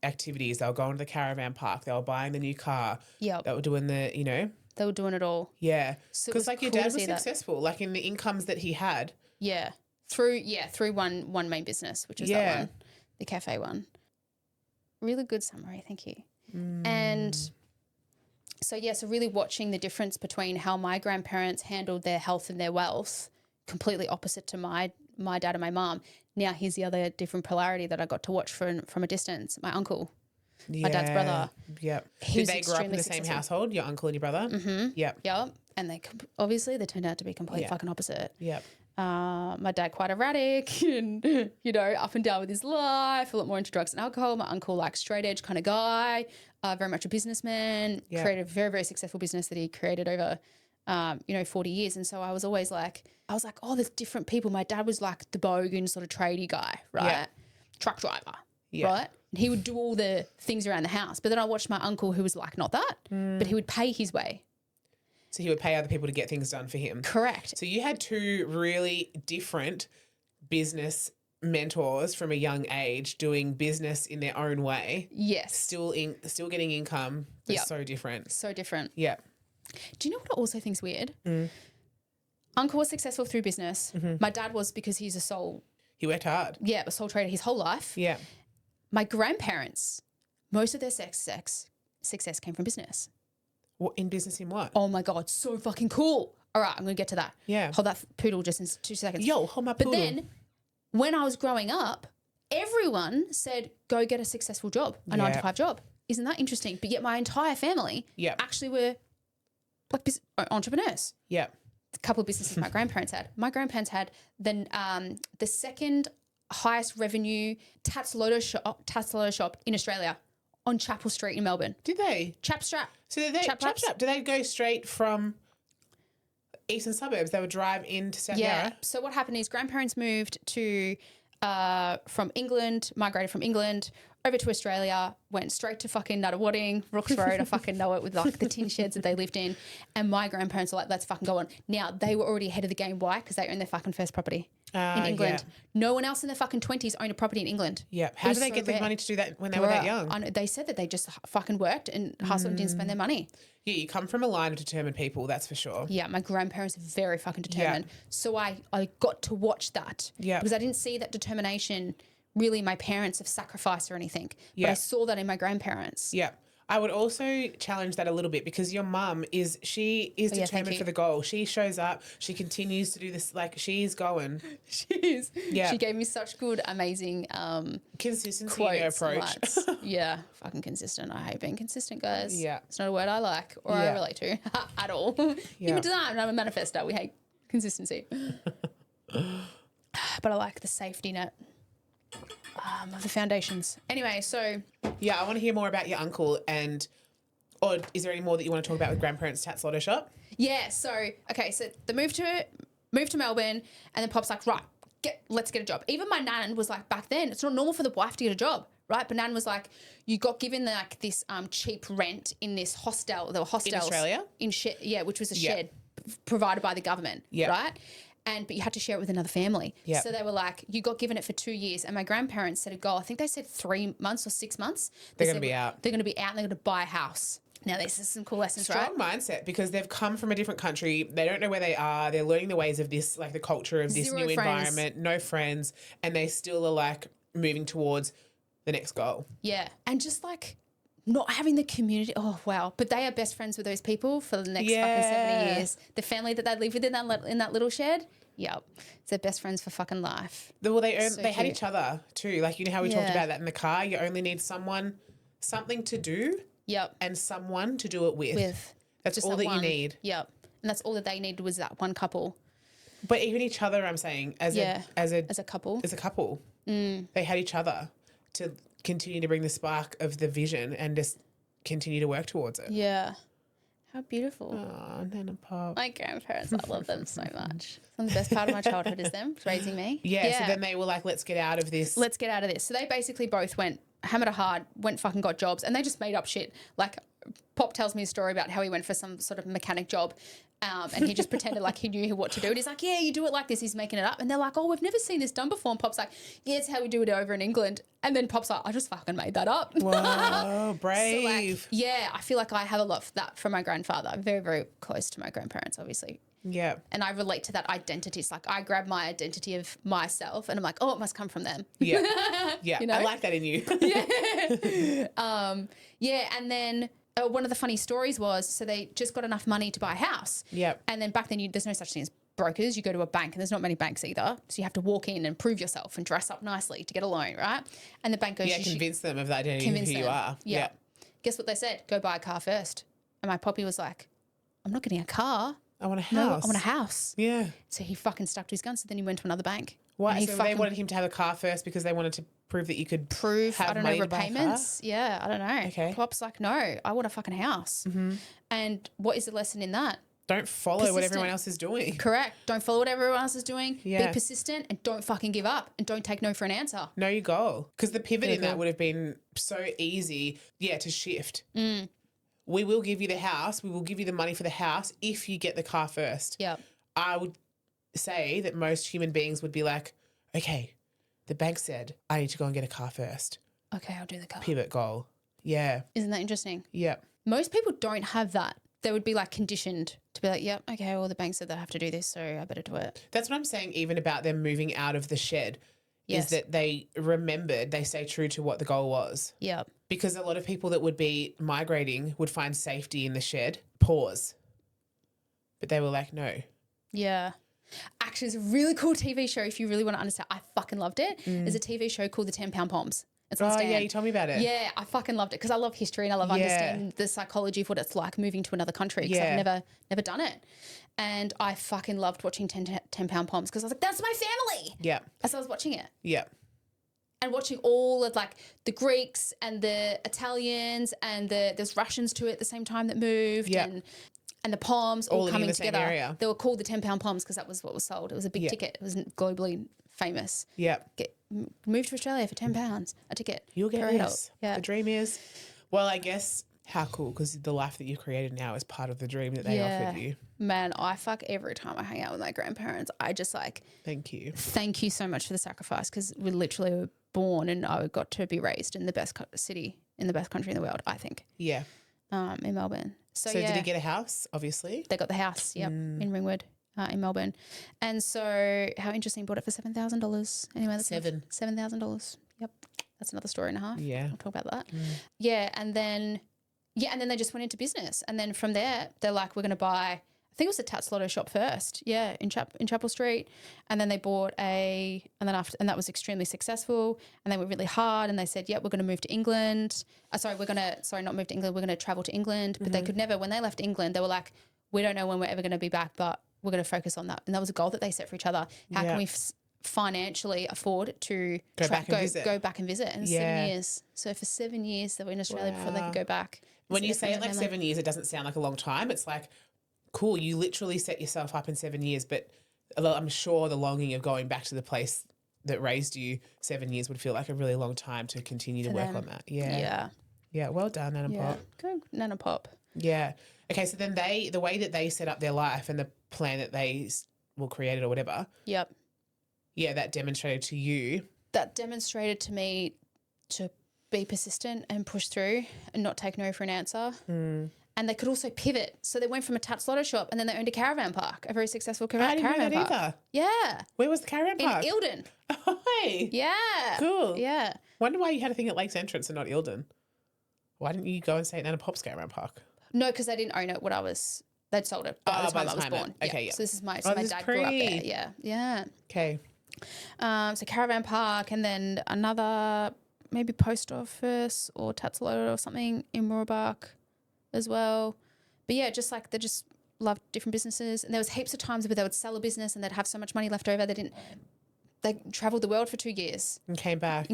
activities. They were going to the caravan park. They were buying the new car. Yeah. They were doing the, you know. They were doing it all. Yeah. So it Because was like your cool dad to was see that. successful. Like in the incomes that he had. Yeah. Through one main business, which was that one, the cafe one. Really good summary, thank you. And so really watching the difference between how my grandparents handled their health and their wealth, completely opposite to my dad and my mum. Now here's the other different polarity that I got to watch from a distance. My uncle, my dad's brother. Yep. Did they grow up in the same household, your uncle and your brother? Mm-hmm. Yep. Yep. And they turned out to be complete fucking opposite. Yep. My dad quite erratic and, up and down with his life, a lot more into drugs and alcohol. My uncle, like, straight edge kind of guy, very much a businessman, created a very, very successful business that he created over, 40 years. And so I was always like, oh, there's different people. My dad was like the bogan sort of tradie guy, right? Yeah. Truck driver, right? And he would do all the things around the house. But then I watched my uncle who was like not that, but he would pay his way. So he would pay other people to get things done for him. Correct. So you had two really different business mentors from a young age doing business in their own way. Yes. Still getting income, but so different. So different. Yeah. Do you know what I also think's weird? Uncle was successful through business. My dad was because he's He worked hard. Yeah, a sole trader his whole life. Yeah. My grandparents, most of their success came from business. What, in business in what? Oh my God, so fucking cool. All right, I'm going to get to that. Yeah. Hold that poodle just in 2 seconds. Yo, hold my poodle. But then when I was growing up, everyone said, go get a successful job, a 9-to-5 job. Isn't that interesting? But yet my entire family actually were like entrepreneurs. Yeah. A couple of businesses my grandparents had. My grandparents had the second highest revenue Tats Lotto shop in Australia on Chapel Street in Melbourne. Did they? Chapstrap. So Chapstrap. Do they go straight from eastern suburbs? They would drive into South Yarra? So what happened is grandparents moved to migrated from England over to Australia, went straight to fucking Nuttawading, Rooks Road. I fucking know it, with like the tin sheds that they lived in. And my grandparents were like, let's fucking go on. Now, they were already ahead of the game. Why? Because they owned their fucking first property in England. Yeah. No one else in their fucking 20s owned a property in England. Yeah. How did they get the money to do that when they were that young? They said that they just fucking worked and hustled and didn't spend their money. Yeah, you come from a line of determined people, that's for sure. Yeah, my grandparents are very fucking determined. Yeah. So I got to watch that because I didn't see that determination really my parents have sacrificed or anything. But I saw that in my grandparents. Yeah. I would also challenge that a little bit because your mum is determined for the goal. She shows up. She continues to do this. Like, she's going. She is. Yeah. She gave me such good, amazing consistency quotes, in her approach. Yeah. Fucking consistent. I hate being consistent, guys. Yeah. It's not a word I like or I relate to at all. Human design. I'm a manifestor. We hate consistency. But I like the safety net. Of the foundations. Anyway, so... Yeah, I want to hear more about your uncle or is there any more that you want to talk about with grandparents' Tats Lotto shop? Yeah, so they moved to Melbourne and then Pop's like, right, let's get a job. Even my nan was like, back then, it's not normal for the wife to get a job, right? But nan was like, you got given like this cheap rent in this hostel. There were hostels. In Australia? Which was a shed provided by the government, right? But you had to share it with another family. Yep. So they were like, you got given it for 2 years. And my grandparents set a goal. I think they said 3 months or 6 months. They're going to be out. They're going to be out and they're going to buy a house. Now, this is some cool lessons, Strong mindset because they've come from a different country. They don't know where they are. They're learning the ways of this, like the culture of this new environment, no friends. And they still are like moving towards the next goal. Yeah. And just like not having the community. Oh, wow. But they are best friends with those people for the next fucking 70 years. The family that they live with in that little shed. Yep. It's their best friends for fucking life. Well, they had each other too. Like, you know how we talked about that in the car? You only need something to do. Yep. And someone to do it with. That's just all that you need. Yep. And that's all that they needed was that one couple. But even each other, I'm saying, as a couple. As a couple. They had each other to continue to bring the spark of the vision and just continue to work towards it. Yeah. How beautiful. Oh, Nana Pop. My grandparents, I love them so much. The best part of my childhood is them raising me. Yeah, so then they were like, let's get out of this. Let's get out of this. So they basically both hammered it hard, fucking got jobs, and they just made up shit. Like, Pop tells me a story about how he went for some sort of mechanic job And he just pretended like he knew what to do. And he's like, yeah, you do it like this. He's making it up. And they're like, oh, we've never seen this done before. And Pop's like, yeah, it's how we do it over in England. And then Pop's like, I just fucking made that up. Whoa, brave. So like, yeah, I feel like I have a lot of that from my grandfather. I'm very, very close to my grandparents, obviously. Yeah. And I relate to that identity. It's like I grab my identity of myself and I'm like, oh, it must come from them. Yeah. Yeah. You know? I like that in you. Yeah. And then one of the funny stories was, so they just got enough money to buy a house. Yep. And then back then there's no such thing as brokers. You go to a bank and there's not many banks either. So you have to walk in and prove yourself and dress up nicely to get a loan, right? And the bank goes, Yeah, convince them of the identity of who you are. Yeah. Guess what they said? Go buy a car first. And my poppy was like, I'm not getting a car. I want a house. No, I want a house. Yeah. So he fucking stuck to his guns. So then he went to another bank. Why? So they wanted him to have a car first because they wanted to prove that you could have I don't money know, to buy a car? repayments. Yeah, I don't know. Okay. Pop's like, no, I want a fucking house. Mm-hmm. And what is the lesson in that? Don't follow what everyone else is doing. Correct. Don't follow what everyone else is doing. Yeah. Be persistent and don't fucking give up and don't take no for an answer. Know your goal. Because the pivot There in you that go. would have been so easy, to shift. Mm. We will give you the house. We will give you the money for the house if you get the car first. Yeah. I would say that most human beings would be like, okay, the bank said I need to go and get a car first. Okay, I'll do the car. Pivot goal. Yeah. Isn't that interesting? Yeah. Most people don't have that. They would be like conditioned to be like, yep, okay, well, the bank said that I have to do this, so I better do it. That's what I'm saying, even about them moving out of the shed, Yes. is that they remembered, they stay true to what the goal was. Yep. Because a lot of people that would be migrating would find safety in the shed, pause. But they were like, no. Yeah. Actually, it's a really cool TV show if you really want to understand. I fucking loved it. There's a TV show called The 10 Pound Poms. It's on Stan. Yeah, you told me about it. Yeah, I fucking loved it because I love history and I love understanding the psychology of what it's like moving to another country because I've never done it. And I fucking loved watching 10 Pound Poms because I was like, that's my family. Yeah. As I was watching it. Yeah. And watching all of like the Greeks and the Italians and there's Russians to it at the same time that moved and the Poms all living in coming the same together. area. They were called the 10 Pound Poms because that was what was sold. It was a big ticket. It was globally famous. Yeah. Move to Australia for £10 a ticket. You'll get per adult. this. Yeah. The dream is, well, I guess how cool because the life that you've created now is part of the dream that they offered you. Man, I fuck every time I hang out with my grandparents. I just like, Thank you so much for the sacrifice because we literally were born and I got to be raised in the best city, in the best country in the world, I think. Yeah. In Melbourne. So did he get a house, obviously? They got the house, in Ringwood, in Melbourne. And so how interesting, bought it for $7,000. Anyway, that's $7,000. Yep. That's another story and a half. Yeah. We'll talk about that. Yeah. And then they just went into business. And then from there, they're like, we're going to buy, I think it was a Tats Lotto shop first. Yeah. In Chapel Street. And then they bought and that was extremely successful. And they were really hard. And they said, we're going to move to England. Not move to England. We're going to travel to England. But they could never, when they left England, they were like, we don't know when we're ever going to be back, but we're going to focus on that. And that was a goal that they set for each other. How can we financially afford to go back and visit? And 7 years. So for 7 years they were in Australia before they could go back. When you say it like 7 years, it doesn't sound like a long time. It's like, cool, you literally set yourself up in 7 years, but I'm sure the longing of going back to the place that raised you 7 years would feel like a really long time to continue to work on that. Yeah. Yeah. Well done, Nana Pop. Go Nana Pop. Yeah. Okay. So then the way that they set up their life and the plan that they created or whatever. Yep. Yeah. That demonstrated to you. That demonstrated to me to be persistent and push through and not take no for an answer. And they could also pivot. So they went from a Tats Lotto shop and then they owned a caravan park, a very successful caravan park. I didn't know that either. Yeah. Where was the caravan park? In Ilden. Oh, hey. Yeah. Cool. Yeah. Wonder why you had a thing at Lakes Entrance and not Ilden. Why didn't you go and stay at Nana Pop's caravan park? No, because they didn't own it they'd sold it by the time I was born. Okay, yeah. So this is my dad grew up there. Yeah. Yeah. Okay. So caravan park and then another maybe post office or Tats Lotto or something in Moorabak as well. But yeah, just like they just loved different businesses. And there was heaps of times where they would sell a business and they'd have so much money left over they travelled the world for 2 years. And came back.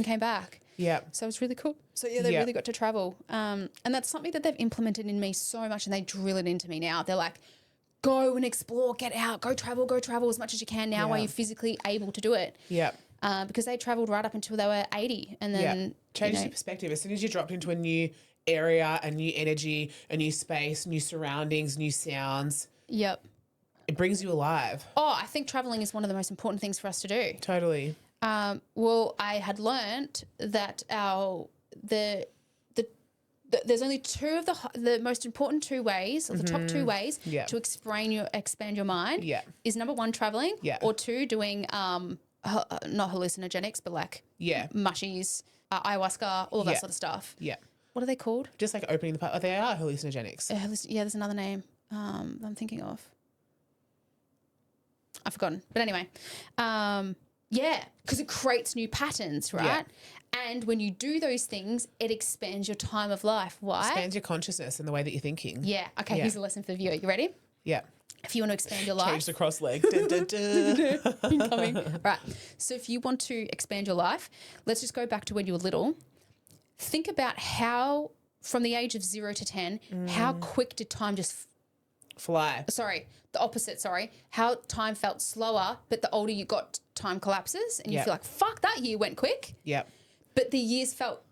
Yeah. So it was really cool. So yeah, they really got to travel. And that's something that they've implemented in me so much and they drill it into me now. They're like, go and explore, get out, go travel as much as you can now while you're physically able to do it. Yeah. Because they travelled right up until they were 80 and then changed your perspective. As soon as you dropped into a new area, a new energy, a new space, new surroundings, new sounds. Yep. It brings you alive. Oh, I think traveling is one of the most important things for us to do. Totally. Well, I had learnt that there's only two of the most important two ways, or the top two ways to expand your mind. Yeah. Is number one, traveling. Yeah. Or two, doing not hallucinogenics, but like mushies, ayahuasca, all that sort of stuff. Yeah. What are they called? Just like opening the they are hallucinogenics. Yeah, there's another name I'm thinking of. I've forgotten. But anyway, because it creates new patterns, right? Yeah. And when you do those things, it expands your time of life. Why? Expands your consciousness and the way that you're thinking. Yeah. Okay, here's a lesson for the viewer. You ready? Yeah. If you want to expand your life. Change the cross leg. Incoming. Right. So if you want to expand your life, let's just go back to when you were little. Think about how, from the age of 0 to 10, how quick did time just fly? The opposite, how time felt slower, but the older you got, time collapses and you feel like, fuck, that year went quick. Yep. But the years felt,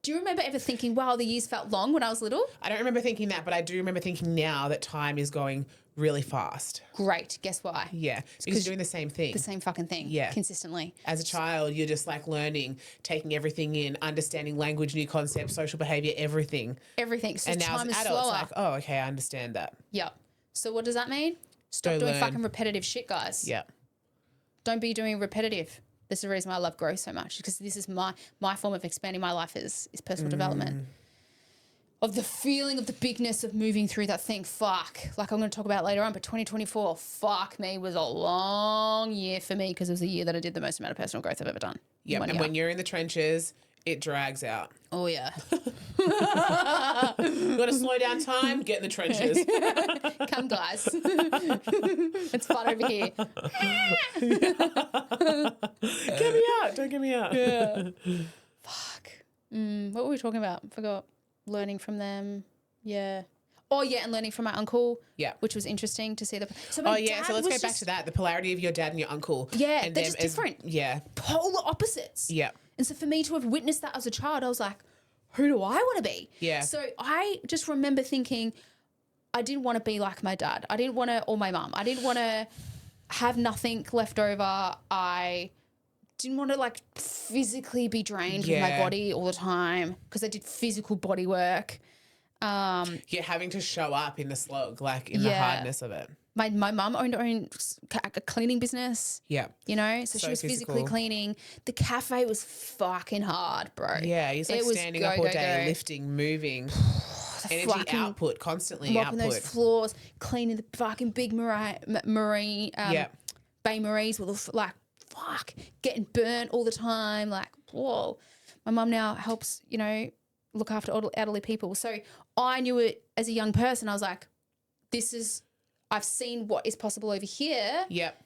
do you remember ever thinking, wow, the years felt long when I was little? I don't remember thinking that, but I do remember thinking now that time is going really fast. Great. Guess why? Yeah. Because you're doing the same thing. The same fucking thing. Yeah. Consistently. As a child, you're just like learning, taking everything in, understanding language, new concepts, social behavior, everything. Everything. So and now time as is an adult, slower. it's like, oh, okay, I understand that. Yep. So what does that mean? Stop doing fucking repetitive shit, guys. Yeah. Don't be doing repetitive. This is the reason why I love growth so much, because this is my form of expanding my life is personal development. Of the feeling of the bigness of moving through that thing. Fuck. Like I'm going to talk about later on, but 2024, fuck me, was a long year for me because it was the year that I did the most amount of personal growth I've ever done. Yeah. And when you're in the trenches, it drags out. Oh, yeah. You got to slow down time, get in the trenches. Come, guys. It's fun over here. Get me out. Don't get me out. Yeah. Fuck. What were we talking about? Forgot. Learning from them. Yeah. Oh, yeah, and learning from my uncle. Yeah. Which was interesting to see. So so let's go back to that. The polarity of your dad and your uncle. Yeah, and they're just different. Polar opposites. Yeah. And so for me to have witnessed that as a child, I was like, who do I want to be? Yeah. So I just remember thinking, I didn't want to be like my dad. I didn't want to, or my mum. I didn't want to have nothing left over. I didn't want to like physically be drained with my body all the time because I did physical body work. Having to show up in the slog, like in the hardness of it. My mum owned her own a cleaning business. Yeah. You know, so she was physically cleaning. The cafe was fucking hard, bro. Yeah, he's like standing up all day, lifting, moving. Energy output, constantly mopping output. Those floors, cleaning the fucking big Bay Marie's with like, fuck, getting burnt all the time. Like, whoa. My mum now helps, you know, look after elderly people. So I knew it as a young person. I was like, I've seen what is possible over here. Yep.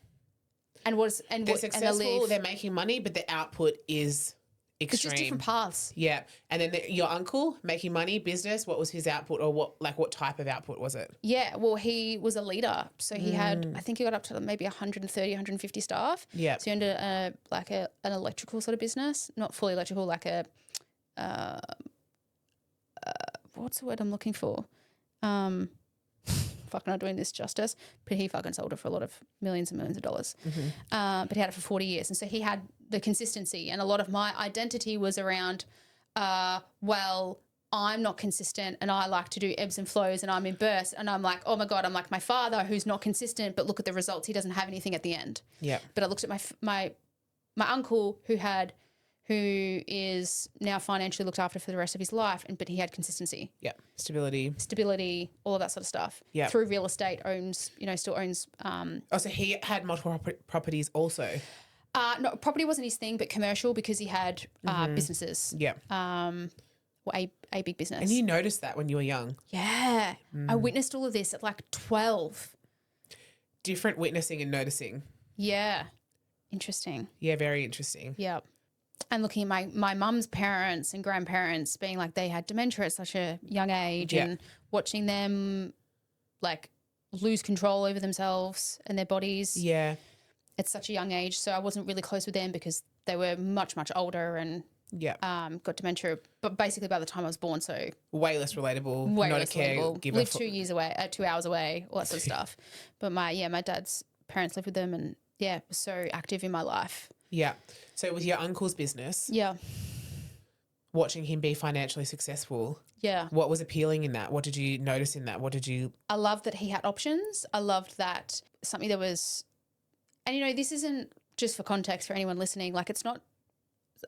And they're successful, they're making money, but the output is extreme. It's just different paths. Yeah. And then your uncle making money, business, what was his output, or what type of output was it? Yeah. Well, he was a leader. So he had, I think he got up to maybe 130, 150 staff. Yeah. So he owned an electrical sort of business, not fully electrical, like a, what's the word I'm looking for? Fucking not doing this justice, but he fucking sold it for a lot of millions and millions of dollars. But he had it for 40 years. And so he had the consistency, and a lot of my identity was around, well, I'm not consistent and I like to do ebbs and flows and I'm in bursts, and I'm like, oh my God, I'm like my father who's not consistent, but look at the results. He doesn't have anything at the end. Yeah. But I looked at my uncle who is now financially looked after for the rest of his life, but he had consistency. Yeah. Stability, all of that sort of stuff. Yeah. Through real estate, still owns. So he had multiple properties also? No, property wasn't his thing, but commercial, because he had businesses. Yeah. A big business. And you noticed that when you were young? Yeah. I witnessed all of this at like 12. Different witnessing and noticing. Yeah. Interesting. Yeah, very interesting. Yeah. And looking at my mum's parents and grandparents being like they had dementia at such a young age, and watching them like lose control over themselves and their bodies. Yeah. At such a young age. So I wasn't really close with them because they were much, much older, and Yeah. Got dementia, but basically by the time I was born, so Way less relatable. way not less a caregiver. relatable. Lived 2 years away, 2 hours away, all that sort of stuff. But my dad's parents lived with them, and was so active in my life. Yeah. So with your uncle's business, Yeah. watching him be financially successful, Yeah. what was appealing in that? What did you notice in that? I loved that he had options. I loved that something that was, and this isn't just for context for anyone listening. Like it's not,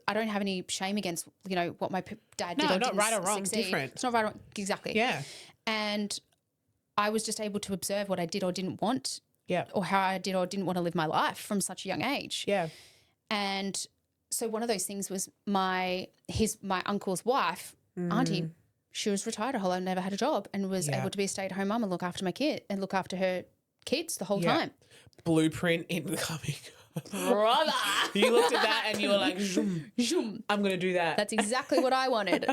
I don't have any shame against, what my dad did. No, or not didn't right or wrong, succeed. different. It's not right or wrong. Exactly. Yeah. And I was just able to observe what I did or didn't want. Yeah. Or how I did or didn't want to live my life from such a young age. Yeah. And so one of those things was my uncle's wife, auntie, she was retired her whole life, never had a job, and was able to be a stay-at-home mum and look after my kid and look after her kids the whole time. Blueprint incoming. Brother. You looked at that and you were like, zoom, zoom, I'm going to do that. That's exactly what I wanted.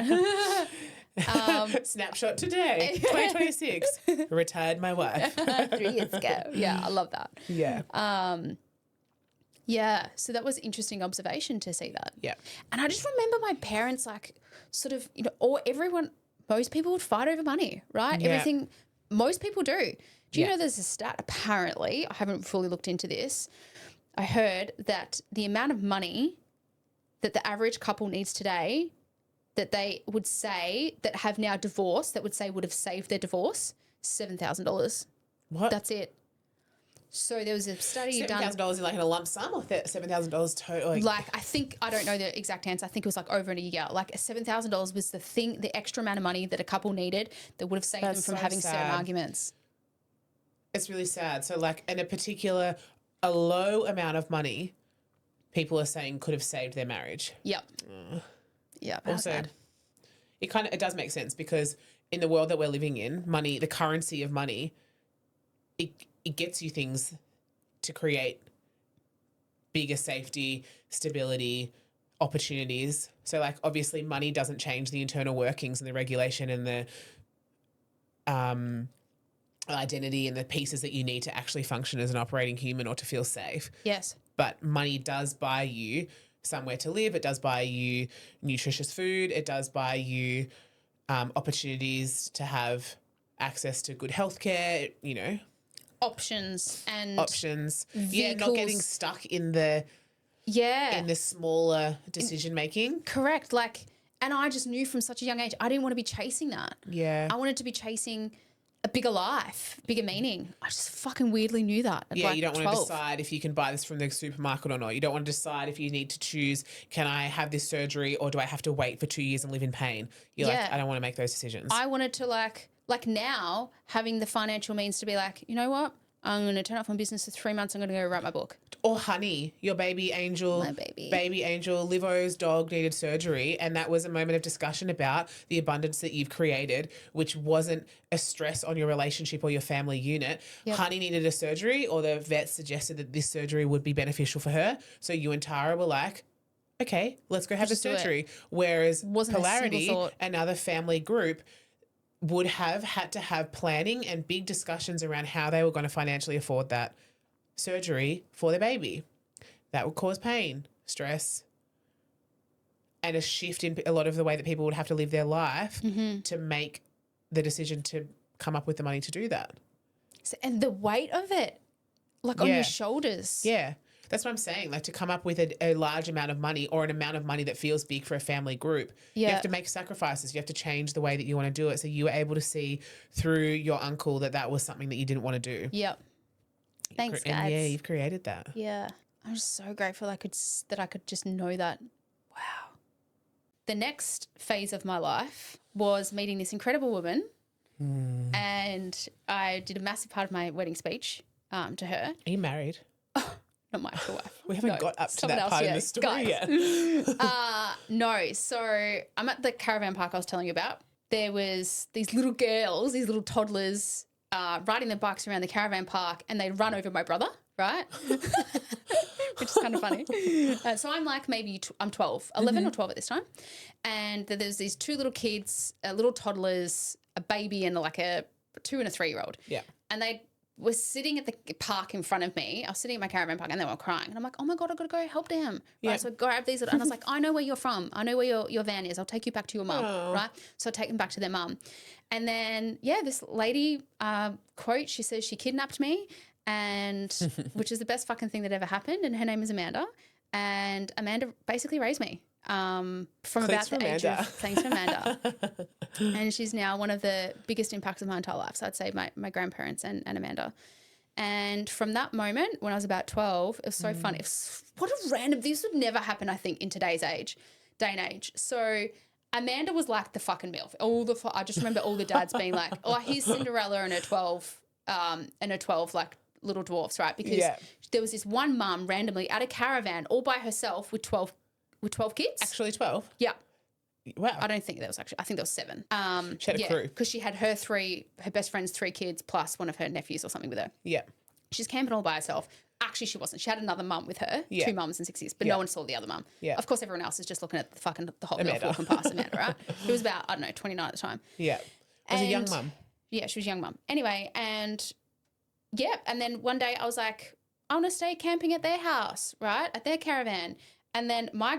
Snapshot today, 2026. Retired my wife. 3 years ago. Yeah, I love that. Yeah. Yeah, so that was interesting observation to see that. Yeah. And I just remember my parents sort of, or everyone, most people would fight over money, right? Yeah. Everything, most people do. Do you know there's a stat, apparently, I haven't fully looked into this, I heard that the amount of money that the average couple needs today that they would say that have now divorced, that would say would have saved their divorce, $7,000. What? That's it. So there was a study done. $7,000 in like in a lump sum or $7,000 total? Like I don't know the exact answer. I think it was like over in a year. Like $7,000 was the extra amount of money that a couple needed that would have saved them from having certain arguments. It's really sad. So like in a low amount of money, people are saying could have saved their marriage. Yep. Yeah. Also, it does make sense because in the world that we're living in, money, the currency of money, it gets you things to create bigger safety, stability, opportunities. So like obviously money doesn't change the internal workings and the regulation and the identity and the pieces that you need to actually function as an operating human or to feel safe. Yes. But money does buy you somewhere to live. It does buy you nutritious food. It does buy you opportunities to have access to good healthcare, Options. Vehicles. Yeah, not getting stuck in the smaller decision making. Correct. And I just knew from such a young age, I didn't want to be chasing that. Yeah. I wanted to be chasing a bigger life, bigger meaning. I just fucking weirdly knew that. Yeah, you don't want to decide if you can buy this from the supermarket or not. You don't want to decide if you need to choose, can I have this surgery or do I have to wait for 2 years and live in pain? You're like, I don't want to make those decisions. I wanted to like now having the financial means to be like, you know what? I'm going to turn off my business for 3 months. I'm going to go write my book. Or Honey, your baby angel. My baby. Baby angel, Livo's dog needed surgery. And that was a moment of discussion about the abundance that you've created, which wasn't a stress on your relationship or your family unit. Yep. Honey needed a surgery or the vet suggested that this surgery would be beneficial for her. So you and Tara were like, okay, let's go have the surgery. Whereas Polarity, another family group, would have had to have planning and big discussions around how they were going to financially afford that surgery for their baby. That would cause pain, stress, and a shift in a lot of the way that people would have to live their life to make the decision to come up with the money to do that. And the weight of it, on your shoulders. Yeah. That's what I'm saying. Like to come up with a large amount of money or an amount of money that feels big for a family group, you have to make sacrifices. You have to change the way that you want to do it. So you were able to see through your uncle that was something that you didn't want to do. Yep. Thanks, guys. Yeah, you've created that. Yeah. I'm just so grateful that I could just know that. Wow. The next phase of my life was meeting this incredible woman and I did a massive part of my wedding speech to her. Are you married? Not my actual wife. We haven't got up to that part of the story yet. No. So I'm at the caravan park I was telling you about. There was these little girls, these little toddlers riding their bikes around the caravan park and they'd run over my brother, right? Which is kind of funny. So I'm like I'm 12, 11 or 12 at this time. And there's these two little kids, little toddlers, a baby and like a 2 and a 3-year-old. Yeah. And they were sitting at the park in front of me. I was sitting at my caravan park and they were crying. And I'm like, oh my God, I've got to go help them. Right. So I grab these. And I was like, I know where you're from. I know where your van is. I'll take you back to your mum. Right. So I take them back to their mum. And then, this lady, quote, she says she kidnapped me, and which is the best fucking thing that ever happened. And her name is Amanda. And Amanda basically raised me from about the age of, thanks to Amanda. And she's now one of the biggest impacts of my entire life. So I'd say my grandparents and Amanda. And from that moment, when I was about 12, it was so fun. What a random, this would never happen, I think, in today's day and age. So Amanda was like the fucking MILF. I just remember all the dads being like, oh, here's Cinderella and her 12 like little dwarfs, right? Because there was this one mum randomly at a caravan all by herself with 12 kids. Actually 12? Yeah. Wow. I don't think there was actually, I think there was 7. She had a crew. Because she had her best friend's 3 kids plus one of her nephews or something with her. Yeah. She's camping all by herself. Actually, she wasn't. She had another mum with her, 2 mums and 6 kids, but no one saw the other mum. Yeah. Of course, everyone else is just looking at the Hot Milk walking past Amanda, right? Who was about, 29 at the time. Yeah. Was a young mum. Yeah, she was a young mum. Anyway, and then one day I was like, I want to stay camping at their house, right? At their caravan. And then my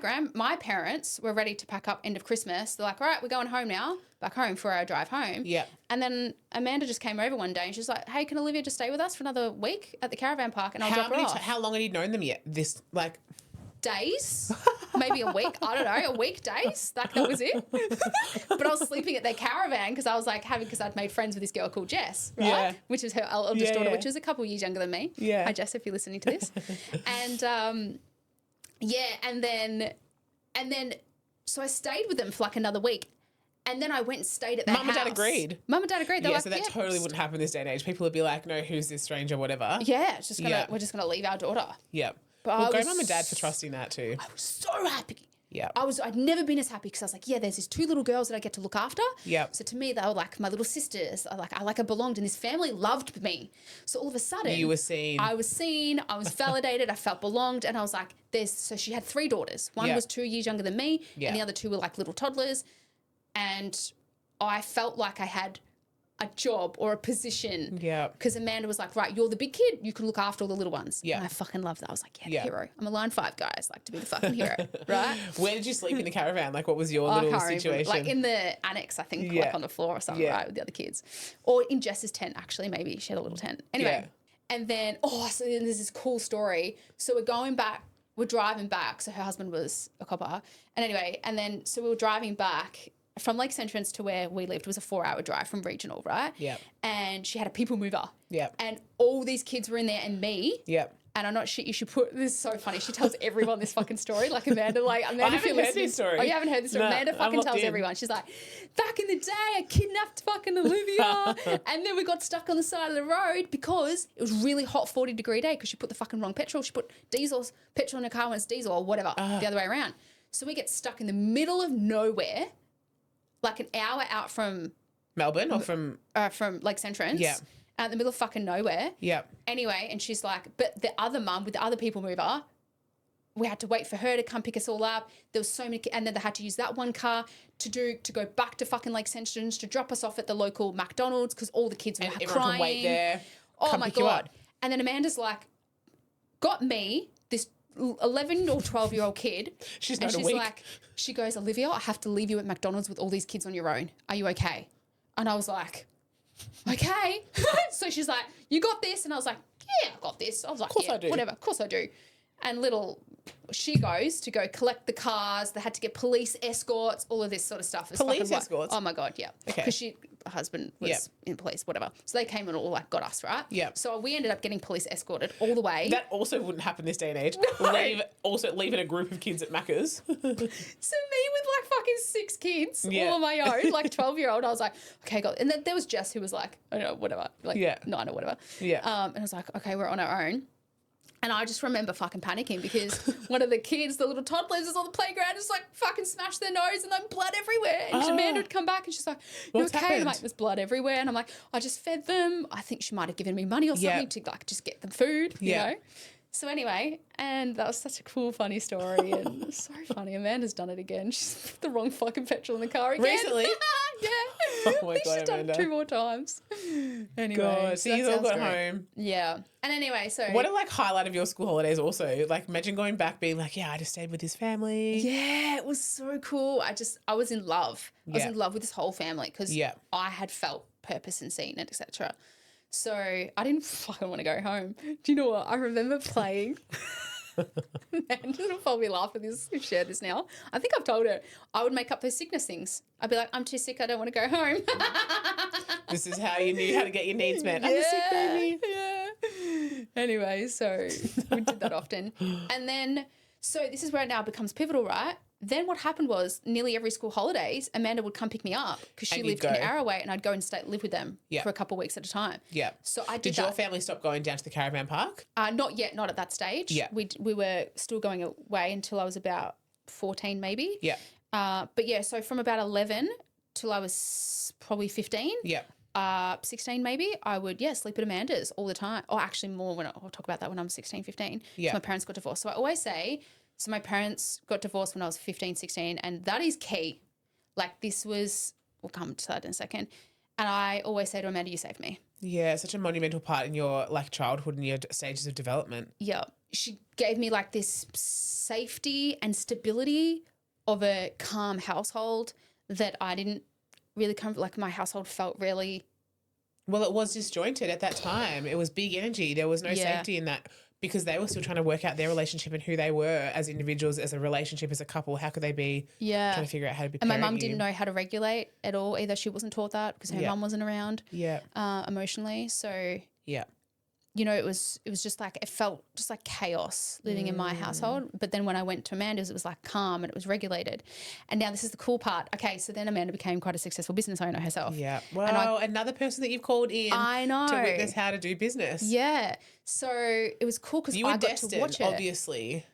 parents were ready to pack up end of Christmas. They're like, all right, we're going home now, back home for our drive home. Yeah. And then Amanda just came over one day and she's like, hey, can Olivia just stay with us for another week at the caravan park? And I'll drop her off. How long had you known them yet? Days, maybe a week. I don't know, a week, days. That was it. But I was sleeping at their caravan because I was like because I'd made friends with this girl called Jess, right? Yeah. Which is her eldest daughter, which is a couple of years younger than me. Yeah. Hi, Jess, if you're listening to this. And and then so I stayed with them for like another week. And then I went and stayed at their house. Mum and Dad agreed. Mum and Dad agreed. So that totally wouldn't happen this day and age. People would be like, no, who's this stranger, whatever. Yeah, we're just gonna leave our daughter. Yeah. But go Mum and Dad for trusting that too. I was so happy. Yeah. I'd never been as happy because I was like, there's these 2 little girls that I get to look after. Yeah. So to me, they were like my little sisters. I belonged, and this family loved me. So all of a sudden, you were seen. I was seen. I was validated. I felt belonged, and I was like, so she had 3 daughters. One was 2 years younger than me, and the other 2 were like little toddlers, and I felt like I had a job or a position. Yeah. Because Amanda was like, right, you're the big kid. You can look after all the little ones. Yeah. And I fucking loved that. I was like, the hero. I'm a line 5, guys. Like to be the fucking hero, right? Where did you sleep in the caravan? Like what was your little situation? Like in the annex, I think, like on the floor or something, right, with the other kids. Or in Jess's tent, actually, maybe. She had a little tent. Anyway. Yeah. And then, so then there's this cool story. So we're driving back. So her husband was a copper. And anyway, so we were driving back from Lakes Entrance to where we lived. It was a 4-hour drive from regional, right? Yeah. And she had a people mover. Yeah. And all these kids were in there and me. Yeah. And I'm not shit. You should this is so funny. She tells everyone this fucking story. Like Amanda, I haven't heard this story. Oh, you haven't heard this story? No, Amanda fucking tells everyone. She's like, back in the day, I kidnapped fucking Olivia. And then we got stuck on the side of the road because it was really hot 40-degree day because she put the fucking wrong petrol. She put petrol in her car when it's diesel or whatever, the other way around. So we get stuck in the middle of nowhere, like an hour out from Melbourne or from Lakes Entrance. Yeah. Out in the middle of fucking nowhere. Yeah. Anyway, and she's like, but the other mum with the other people mover, we had to wait for her to come pick us all up. There was so many, and then they had to use that one car to go back to fucking Lakes Entrance to drop us off at the local McDonald's because all the kids were crying. Everyone can wait there. Oh my God. And then Amanda's like, got me, this 11 or 12-year-old kid. She's like, she goes, Olivia, I have to leave you at McDonald's with all these kids on your own. Are you okay? And I was like, okay. So she's like, you got this? And I was like, yeah, I got this. I was like, of course I do. Whatever. Of course I do. And she goes to go collect the cars. They had to get police escorts, all of this sort of stuff. Police escorts? Oh my God, yeah. Okay. Because her husband was in police, whatever. So they came and all got us, right? Yeah. So we ended up getting police escorted all the way. That also wouldn't happen this day and age. No. Leaving a group of kids at Macca's. So me with like fucking 6 kids all on my own, like 12-year-old, I was like, okay, God. And then there was Jess who was like, I don't know, whatever, like 9 or whatever. Yeah. And I was like, okay, we're on our own. And I just remember fucking panicking because one of the kids, the little toddlers, is on the playground, just like fucking smashed their nose and then blood everywhere. And Amanda would come back and she's like, you okay? And I'm like, there's blood everywhere. And I'm like, I just fed them. I think she might have given me money or something to like just get them food, you know? So anyway, and that was such a cool, funny story. And it was so funny. Amanda's done it again. She's put the wrong fucking petrol in the car again. Recently? Yeah. Oh my We God, should have done Amanda. 2 more times. Anyway, God, so you that's all our got story. home. Yeah. And anyway, so What a like highlight of your school holidays also. Like imagine going back being like, yeah, I just stayed with his family. yeah, it was so cool. I was in love. I was Yeah. in love with this whole family because Yeah. I had felt purpose and seen it, etc. So I didn't fucking want to go home. Do you know what? I remember playing. And it'll probably laugh at this, share this now. I think I've told her. I would make up those sickness things. I'd be like, I'm too sick. I don't want to go home. This is how you knew how to get your needs met. I'm a sick baby. Yeah. Anyway, so we did that often. And then, so this is where it now becomes pivotal, right? Then what happened was nearly every school holidays, Amanda would come pick me up because she And you'd lived an go. hour away and I'd go and live with them Yeah. for a couple of weeks at a time. Yeah. So I did Did that. your family stop going down to the caravan park? Not yet, not at that stage. Yeah. We were still going away until I was about 14 maybe. Yeah. But yeah, so from about 11 till I was probably 15. Yeah. 16 maybe, I would, sleep at Amanda's all the time. Or actually more I'll talk about that when I'm 16, 15. Yeah. So my parents got divorced. So I always say, so my parents got divorced when I was 15, 16, and that is key. Like this was, we'll come to that in a second. And I always say to Amanda, you saved me. Yeah, such a monumental part in your like childhood and your stages of development. Yeah. She gave me like this safety and stability of a calm household that I didn't really come, like my household felt really. Well, it was disjointed at that time. It was big energy. There was no Yeah. safety in that because they were still trying to work out their relationship and who they were as individuals, as a relationship, as a couple. How could they be trying to figure out how to be And my mum parent you? didn't know how to regulate at all either. She wasn't taught that because her Yeah. mum wasn't around Yeah. emotionally. So, Yeah. you know, it was just like, it felt just like chaos living in my household. But then when I went to Amanda's, it was like calm and it was regulated. And now this is the cool part. Okay, so then Amanda became quite a successful business owner herself. Yeah. Well, another person that you've called in I know. to witness how to do business. Yeah. So it was cool because You I were got destined, to watch it. obviously.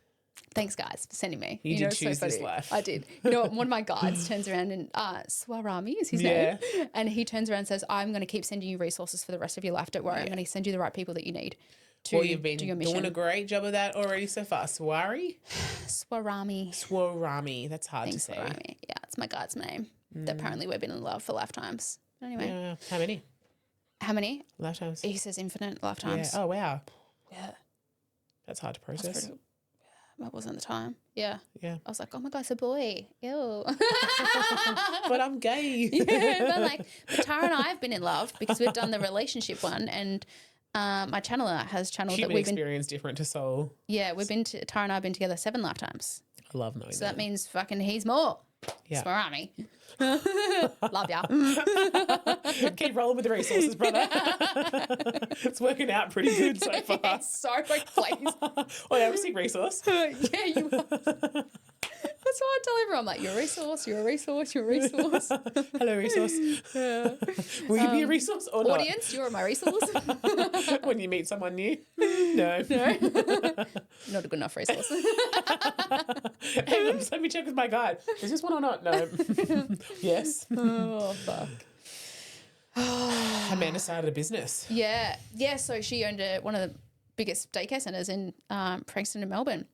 Thanks, guys, for sending me. You did know, it's choose this funny. life. I did. You know what? One of my guides turns around and Swarami is his Yeah. name. And he turns around and says, I'm going to keep sending you resources for the rest of your life. Don't worry. I'm Yeah. going to send you the right people that you need to Well, you've been do your mission. doing a great job of that already so far. Swari? Swarami. Swarami. That's hard Thanks, to say. Swarami. Yeah, it's my guide's name. That apparently we've been in love for lifetimes. Anyway, Yeah. How many how many? lifetimes? He says infinite Yeah. lifetimes. Oh, wow. Yeah. That's hard to That's process. pretty, that wasn't the time. Yeah. Yeah. I was like, oh my God, it's a boy. Ew. But I'm gay. Yeah, but Tara and I have been in love because we've done the relationship one, and my channeler has channeled Human that we've been. experience different to soul. Yeah, Tara and I have been together 7 lifetimes. I love knowing So that means fucking he's more. Yeah. Swarami. Love ya. Keep rolling with the resources, brother. It's working out pretty good so far. So please. Oh, yeah, I'm a sick resource. Yeah, you are. That's why I tell everyone, I'm like, you're a resource, you're a resource, you're a resource. Hello, resource. Yeah. Will you be a resource or not? Audience, you're my resource. When you meet someone new? No. No. Not a good enough resource. Hang on, just let me check with my guide. Is this one or not? No. Yes. Oh, fuck. Amanda started a business. Yeah. Yeah, so she owned one of the biggest daycare centres in Frankston in Melbourne.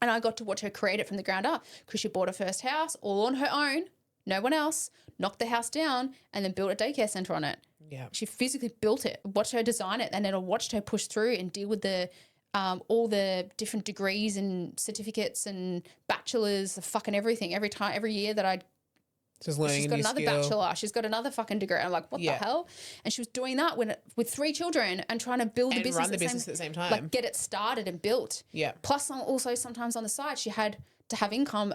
And I got to watch her create it from the ground up because she bought her first house all on her own, no one else, knocked the house down and then built a daycare centre on it. Yeah. She physically built it, watched her design it, and then I watched her push through and deal with the all the different degrees and certificates and bachelors, fucking everything. Every year that I'd Just learning she's a got new another skill. bachelor. She's got another fucking degree. I'm like, what Yeah. the hell? And she was doing that with 3 children and trying to build the And business run the business at the same time. Like get it started and built. Yeah. Plus, also sometimes on the side, she had to have income.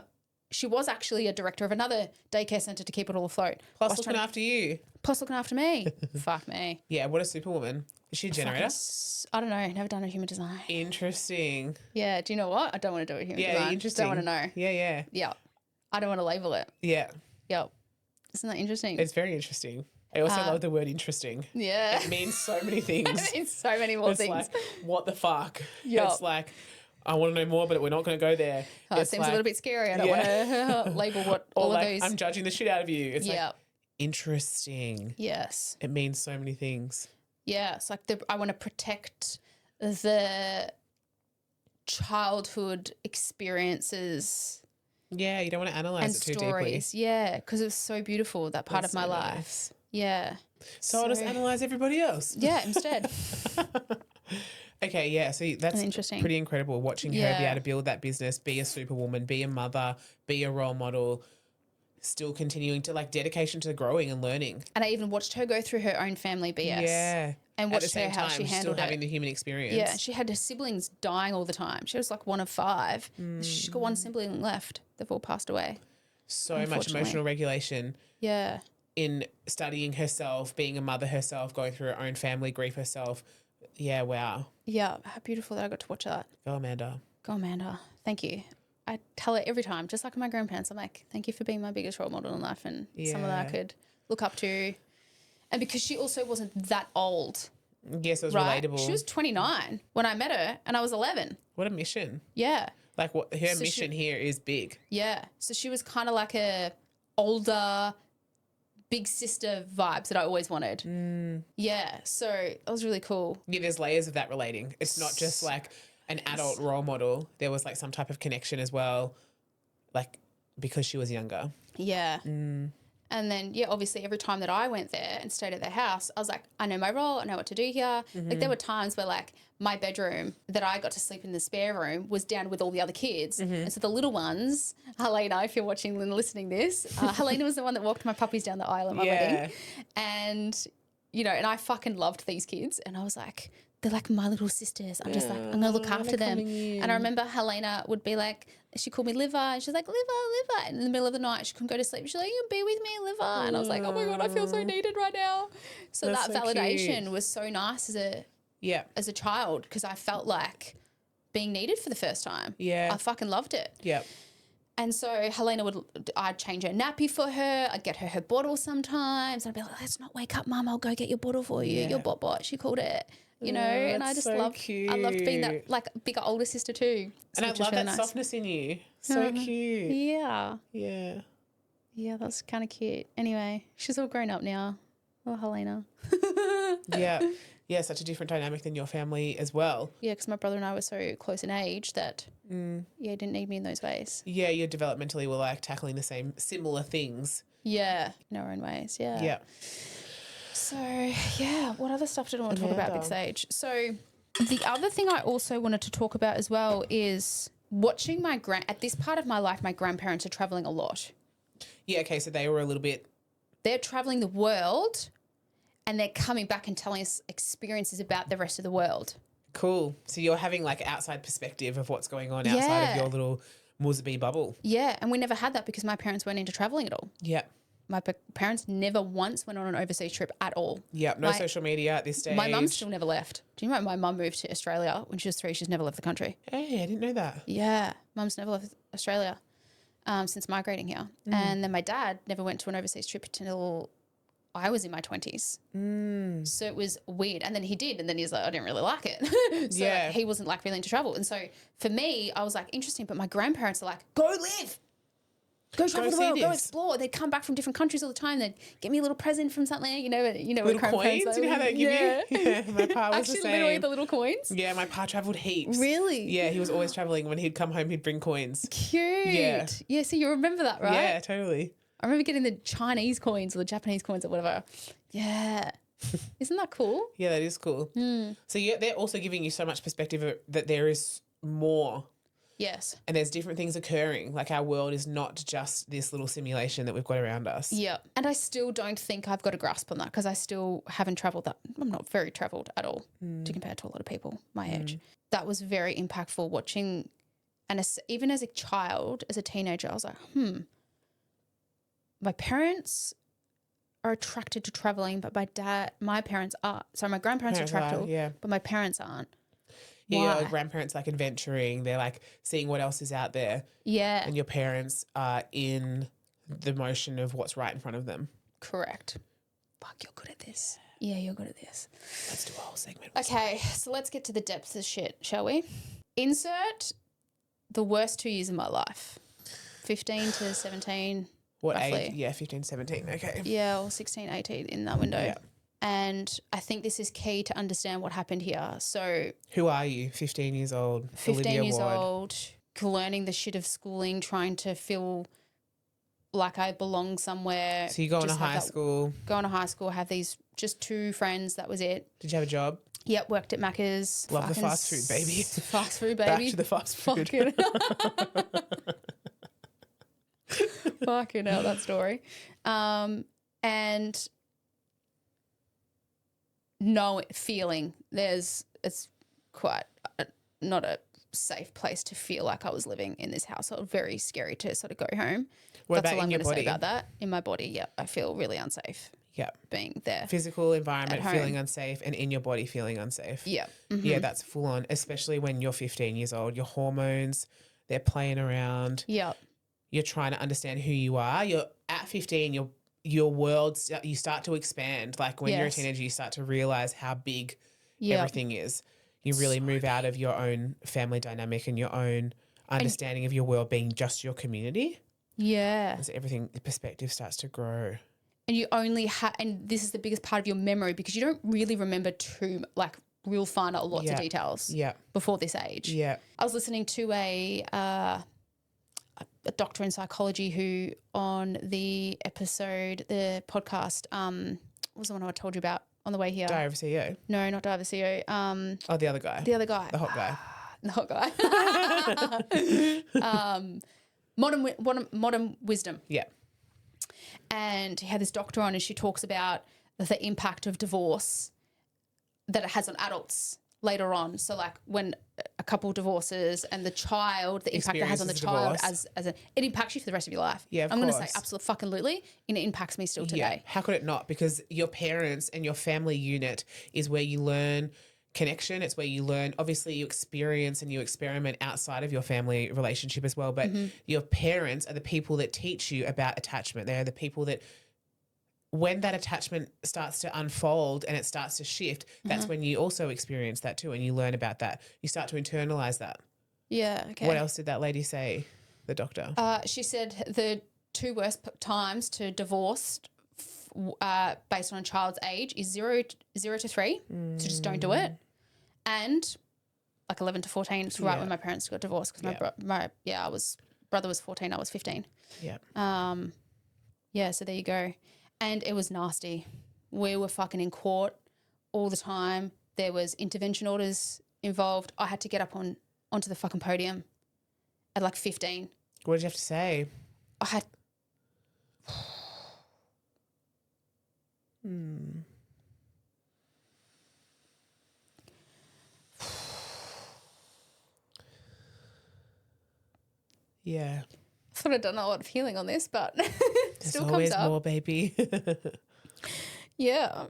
She was actually a director of another daycare centre to keep it all afloat. Plus looking after you. Plus looking after me. Fuck me. Yeah, what a superwoman. Is she a generator? I don't know. Never done a human design. Interesting. Yeah. Do you know what? I don't want to do a human Yeah, design. interesting. Don't want to know. Yeah, yeah. Yeah. I don't want to label it. Yeah. Yep. Isn't that interesting? It's very interesting. I also love the word interesting. yeah. It means so many things. It's so many more It's things. like, what the fuck? Yup. It's like, I want to know more, but we're not going to go there. Oh, it It's seems like, a little bit scary. I don't Yeah. want to label what or all like, of those. I'm judging the shit out of you. It's Yeah. like, interesting. Yes. It means so many things. Yeah. It's like I want to protect the childhood experiences Yeah, you don't want to and analyze it too deeply. stories. Yeah, because it was so beautiful, that part That's of my so life. nice. Yeah. So I'll just analyze everybody else. Yeah, instead. Okay, yeah. So that's Interesting. pretty incredible watching her be Yeah. able to build that business, be a superwoman, be a mother, be a role model, still continuing to like dedication to growing and learning. And I even watched her go through her own family BS. Yeah. And At the watched her same how time, she handled still having it. the human experience. Yeah, she had her siblings dying all the time. She was like one of 5. She's got one sibling left. They've all passed away. So much Unfortunately. emotional regulation Yeah. in studying herself, being a mother herself, going through her own family grief herself. Yeah, wow. Yeah, how beautiful that I got to watch that. Go, Amanda. Go, Amanda. Thank you. I tell her every time, just like my grandparents, I'm like, thank you for being my biggest role model in life and someone that I could look up to. And because she also wasn't that old. Yes, it was Right? relatable. She was 29 when I met her and I was 11. What a mission. Yeah. Like what her mission here is big. Yeah. So she was kind of like a older, big sister vibes that I always wanted. Yeah. So it was really cool. Yeah, there's layers of that relating. It's not just like an adult role model. There was like some type of connection as well, like because she was younger. Yeah. And then, yeah, obviously every time that I went there and stayed at their house, I was like, I know my role. I know what to do here. Like there were times where like my bedroom that I got to sleep in the spare room was down with all the other kids. And so the little ones, Helena, if you're watching and listening this, Helena was the one that walked my puppies down the aisle at my wedding. And, you know, and I fucking loved these kids. And I was like, they're like my little sisters. I'm just like, I'm going to look after them. And I remember Helena would be like, she called me Liver. And she's like, Liver. And in the middle of the night, she couldn't go to sleep. She's like, you be with me, Liver. And I was like, oh my God, I feel so needed right now. So That's that so validation cute. was so nice as a child because I felt like being needed for the first time. Yeah. I fucking loved it. Yeah. And so Helena I'd change her nappy for her. I'd get her bottle sometimes. I'd be like, let's not wake up, Mum. I'll go get your bottle for you. Yeah. Your bot, she called it. You know, and I that's just so loved I loved being that cute. like bigger older sister too. And I which was love really that nice. softness in you. So cute. Yeah. Yeah. Yeah, that's kind of cute. Anyway, she's all grown up now. Oh, Helena. Yeah. Yeah, such a different dynamic than your family as well. Yeah, because my brother and I were so close in age that, didn't need me in those ways. Yeah, you developmentally were like tackling the similar things. Yeah, in our own ways, yeah. Yeah. So, yeah, what other stuff did I want to talk about at this age? So, the other thing I also wanted to talk about as well is watching at this part of my life, my grandparents are traveling a lot. Yeah, okay, so they were a little bit... They're traveling the world and they're coming back and telling us experiences about the rest of the world. Cool. So you're having like outside perspective of what's going on outside of your little Musabi bubble. Yeah, and we never had that because my parents weren't into traveling at all. Yeah. My parents never once went on an overseas trip at all. Yeah, no social media at this stage. My mum still never left. Do you know my mum moved to Australia when she was 3? She's never left the country. Hey, I didn't know that. Yeah, mum's never left Australia since migrating here. And then my dad never went to an overseas trip until I was in my 20s. So it was weird. And then he did. And then he's like, I didn't really like it. So Yeah. he wasn't like really into travel. And so for me, I was like, interesting. But my grandparents are like, go live. Go travel the see world, go this. explore. They'd come back from different countries all the time. They'd get me a little present from something, you know Little coins? You know how they give you? Yeah, my pa was Actually, the literally same. the little coins. Yeah, my pa travelled heaps. Really? Yeah, he was always travelling. When he'd come home, he'd bring coins. Cute. Yeah. Yeah, so you remember that, right? Yeah, totally. I remember getting the Chinese coins or the Japanese coins or whatever. Yeah. Isn't that cool? Yeah, that is cool. So yeah, they're also giving you so much perspective that there is more. Yes. And there's different things occurring. Like our world is not just this little simulation that we've got around us. Yeah. And I still don't think I've got a grasp on that because I still haven't travelled that. I'm not very travelled at all to compare to a lot of people my age. That was very impactful watching. And even as a child, as a teenager, I was like, my parents are attracted to travelling, but my parents aren't. So my grandparents are attracted, but my parents aren't. Yeah, your grandparents like adventuring. They're like seeing what else is out there. Yeah. And your parents are in the motion of what's right in front of them. Correct. Fuck, you're good at this. Yeah, you're good at this. Let's do a whole segment. Okay, so let's get to the depths of shit, shall we? Insert the worst 2 years of my life. 15 to 17. What roughly. age? Yeah, 15, 17. Okay. Yeah, or 16, 18 in that window. Yeah. And I think this is key to understand what happened here. So Who are you? 15 years old. 15 Olivia years Ward. old, learning the shit of schooling, trying to feel like I belong somewhere. So you go into just have high that- school. Go into high school, have these just 2 friends. That was it. Did you have a job? Yep, worked at Macca's. Love the Fucking fast food, baby. Fast food, Back baby. to the fast food. Fucking hell, that story. And feeling it's quite not a safe place to feel like I was living in this household. Very scary to sort of go home. What That's about all I'm in your going to say body? about that. In my body, yeah, I feel really unsafe Yeah. being there. Physical environment, At home. feeling unsafe, and in your body feeling unsafe. Yeah. Yeah, that's full on, especially when you're 15 years old. Your hormones, they're playing around. Yeah. You're trying to understand who you are. You're at 15, your world, you start to expand. Like when you're a Yes. teenager, you start to realize how big Yeah. everything is. You really move out of your own family dynamic and your own understanding of your world being just your community. Yeah. As everything, the perspective starts to grow. And you only and this is the biggest part of your memory because you don't really remember real fun or lots of details Yeah. before this age. Yeah. I was listening to a doctor in psychology who on the podcast, what was the one I told you about on the way here? Diary of a CEO. No, not Diver CEO. Oh, the other guy. The other guy. The hot guy. The hot guy. Modern Wisdom. Yeah. And he had this doctor on and she talks about the impact of divorce that it has on adults later on. So like when a couple divorces and the child, the impact it has on the child it impacts you for the rest of your life. Yeah, of I'm going to say course. absolutely fucking lutely, and it impacts me still today. Yeah. How could it not? Because your parents and your family unit is where you learn connection. It's where you learn, obviously you experience and you experiment outside of your family relationship as well. But your parents are the people that teach you about attachment. They're the people that when that attachment starts to unfold and it starts to shift, that's when you also experience that too and you learn about that. You start to internalize that. Yeah. Okay. What else did that lady say, the doctor? She said the 2 worst times to divorce based on a child's age is 0 to 3. So just don't do it. And like 11 to 14 is right when my parents got divorced because my brother was 14, I was 15. Yeah. Yeah, so there you go. And it was nasty. We were fucking in court all the time. There was intervention orders involved. I had to get up onto the fucking podium at like 15. What did you have to say? I had Yeah. I thought I'd done a lot of healing on this, but still There's always comes up. more, baby. Yeah.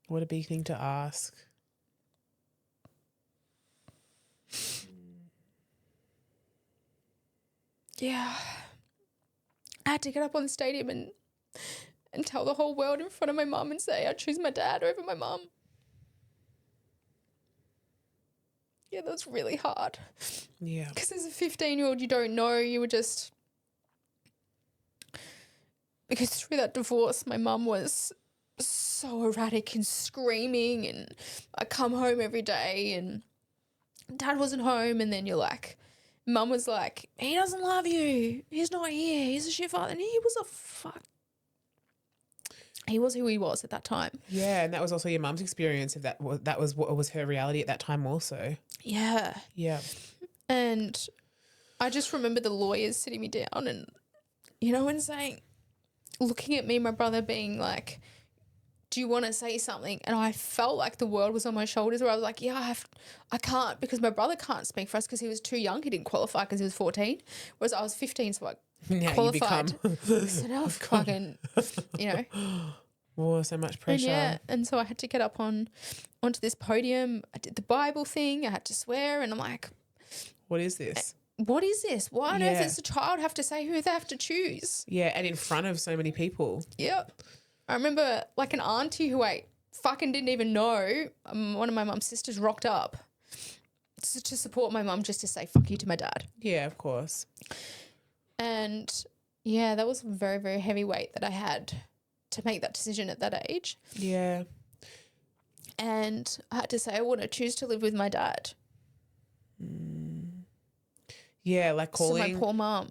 What a big thing to ask. Yeah. I had to get up on the stadium and tell the whole world in front of my mum and say I choose my dad over my mum. Yeah, that was really hard. Yeah. Because as a 15-year-old, you don't know. You were just... Because through that divorce, my mum was so erratic and screaming, and I come home every day and dad wasn't home, and then you're like... Mum was like, he doesn't love you. He's not here. He's a shit father. And he was a fuck. He was who he was at that time. Yeah, and that was also your mum's experience of that. That was what was her reality at that time also. Yeah. Yeah. And I just remember the lawyers sitting me down and, and saying, looking at me, my brother being like, do you want to say something? And I felt like the world was on my shoulders where I was like, yeah, I can't, because my brother can't speak for us because he was too young. He didn't qualify because he was 14, whereas I was 15, so I Now qualified. you become... So now I've fucking, Oh, so much pressure. and so I had to get up onto this podium. I did the Bible thing. I had to swear, and I'm like, What is this? what is this? Why on earth Yeah. does a child have to say who they have to choose? Yeah, and in front of so many people. Yep. I remember like an auntie who I fucking didn't even know, one of my mum's sisters rocked up to support my mum just to say fuck you to my dad. Yeah, of course. And yeah, that was a very, very heavy weight that I had to make that decision at that age. Yeah. And I had to say I want to choose to live with my dad. Yeah, like calling. So my poor mum.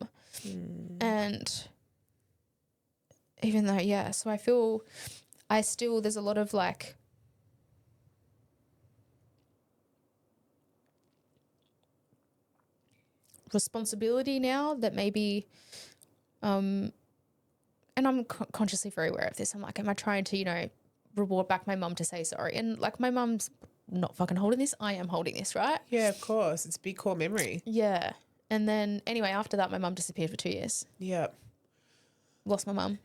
And even though, so I feel there's a lot of like responsibility now that maybe, and I'm consciously very aware of this. I'm like, am I trying to, reward back my mum to say sorry? And like my mum's not fucking holding this. I am holding this, right? Yeah, of course. It's a big core memory. Yeah. And then anyway, after that, my mum disappeared for 2 years. Yep. Lost my mum.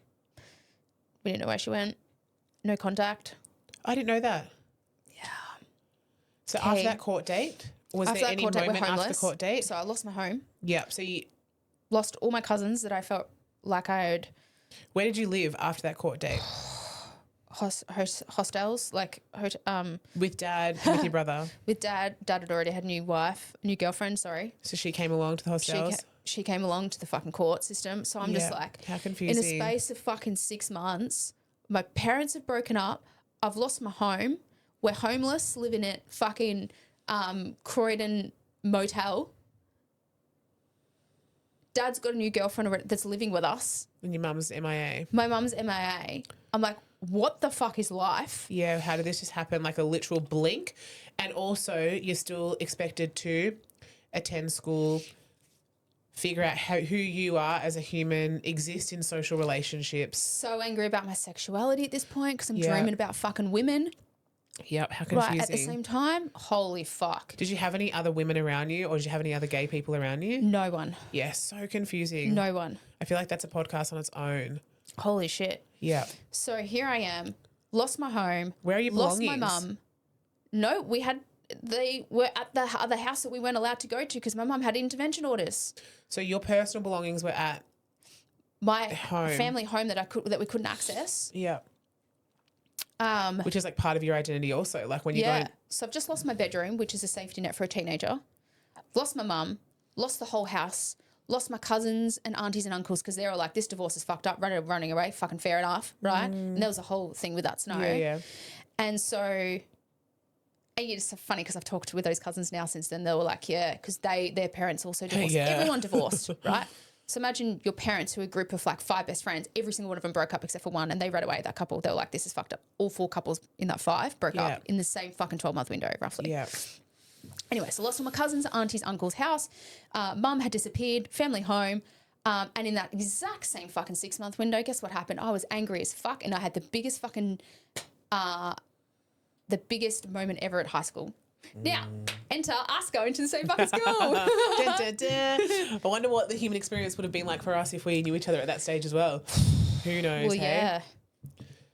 We didn't know where she went. No contact. I didn't know that. Yeah. So after that court date, was there any moment after the court date? So I lost my home. Yep. So you lost all my cousins that I felt like I owed. Where did you live after that court date? Hostels, like with dad, with your brother. With dad. Dad had already had a new girlfriend. Sorry. So she came along to the hostels. She came along to the fucking court system. So I'm just like, how confusing. In a space of fucking 6 months, my parents have broken up. I've lost my home. We're homeless, living at fucking Croydon motel. Dad's got a new girlfriend that's living with us. And your mum's MIA. My mum's MIA. I'm like, what the fuck is life? Yeah, how did this just happen? Like a literal blink. And also you're still expected to attend school, figure out who you are as a human, exist in social relationships. So angry about my sexuality at this point because I'm dreaming about fucking women. Yep, how confusing. Right, at the same time, holy fuck. Did you have any other women around you, or did you have any other gay people around you? No one. Yeah, so confusing. No one. I feel like that's a podcast on its own. Holy shit. Yeah. So here I am, lost my home. Where are your belongings? Lost my mum. No, they were at the other house that we weren't allowed to go to because my mum had intervention orders. So your personal belongings were at my home. Family home that we couldn't access. Yeah. Which is like part of your identity also. Like when you go. So I've just lost my bedroom, which is a safety net for a teenager. Lost my mum, lost the whole house, lost my cousins and aunties and uncles because they were like, this divorce is fucked up, running away, fucking fair enough, right? And there was a whole thing with that scenario. Yeah. And so, and it's so funny because I've talked with those cousins now since then. They were like, because their parents also divorced. Everyone divorced, right? So imagine your parents who are a group of like 5 best friends, every single one of them broke up except for one and they ran away, that couple. They were like, this is fucked up. All 4 couples in that 5 broke up in the same fucking 12-month window roughly. Yeah. Anyway, so lost all my cousins, aunties, uncles' house. Mum had disappeared, family home. And in that exact same fucking 6-month window, guess what happened? I was angry as fuck and I had the biggest moment ever at high school. Now, enter us going to the same fucking school. Dun, dun, dun. I wonder what the human experience would have been like for us if we knew each other at that stage as well. Who knows? Well, yeah.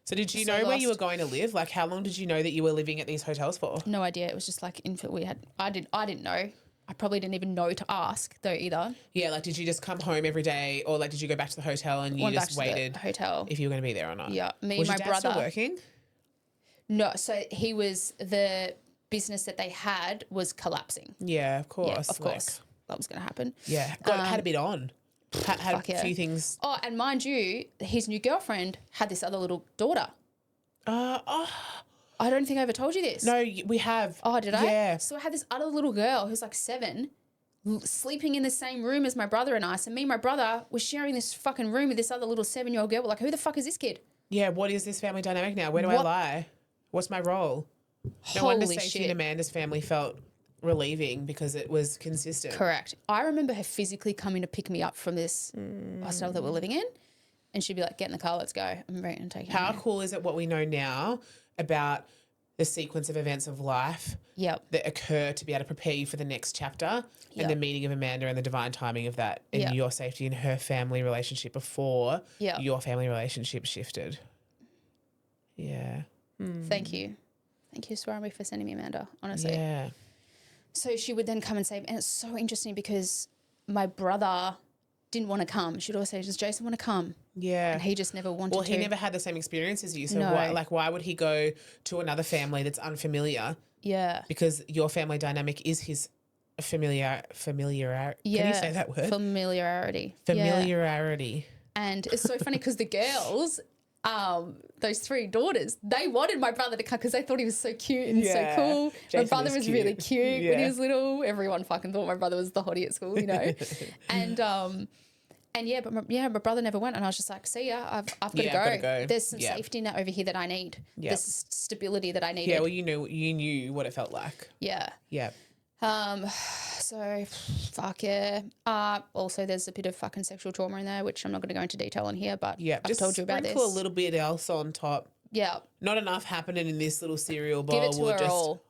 So did you know where you were going to live? Like how long did you know that you were living at these hotels for? No idea. It was just like I didn't know. I probably didn't even know to ask though either. Yeah, like did you just come home every day or like did you go back to the hotel and you just waited hotel if you were going to be there or not? Yeah. Was my your dad brother still working? No, so he was the business that they had was collapsing. Yeah, of course. Yeah, of course. That was going to happen. Yeah. Had a bit on. Had a few things. Oh, and mind you, his new girlfriend had this other little daughter. I don't think I ever told you this. No, we have. Oh, did I? Yeah. So I had this other little girl who's like 7 sleeping in the same room as my brother and I. So me and my brother were sharing this fucking room with this other little 7-year-old girl. We're like, who the fuck is this kid? Yeah, what is this family dynamic now? Where do I lie? What's my role? No wonder Stacey and Amanda's family felt relieving because it was consistent. Correct. I remember her physically coming to pick me up from this hostel that we're living in and she'd be like, get in the car, let's go. I'm ready to take you. How cool is it what we know now about the sequence of events of life that occur to be able to prepare you for the next chapter and the meeting of Amanda and the divine timing of that and your safety and her family relationship before your family relationship shifted. Yeah. Thank you. Thank you, Swarami, for sending me Amanda, honestly. Yeah. So she would then come and say, and it's so interesting because my brother didn't want to come. She'd always say, does Jason want to come? Yeah. And he just never wanted to. Well, he never had the same experience as you. So No. why would he go to another family that's unfamiliar? Yeah. Because your family dynamic is his familiar. Can you say that word? Familiarity. Familiarity. And it's so funny because the girls those 3 daughters, they wanted my brother to come because they thought he was so cute and so cool. Jason my brother is was cute. really cute when he Yeah. was little. Everyone fucking thought my brother was the hottie at school, you know. And yeah, but my brother never went, and I was just like, see ya, I've got to go. There's some safety net over here that I need. There's stability that I needed. Yeah, well, you knew what it felt like. Yeah. Yeah. So fuck yeah. Also there's a bit of fucking sexual trauma in there, which I'm not going to go into detail on here, but Yeah, I've just told you about this. sprinkle a little bit else on top. Yeah. Not enough happening in this little cereal bowl. Give it to her all.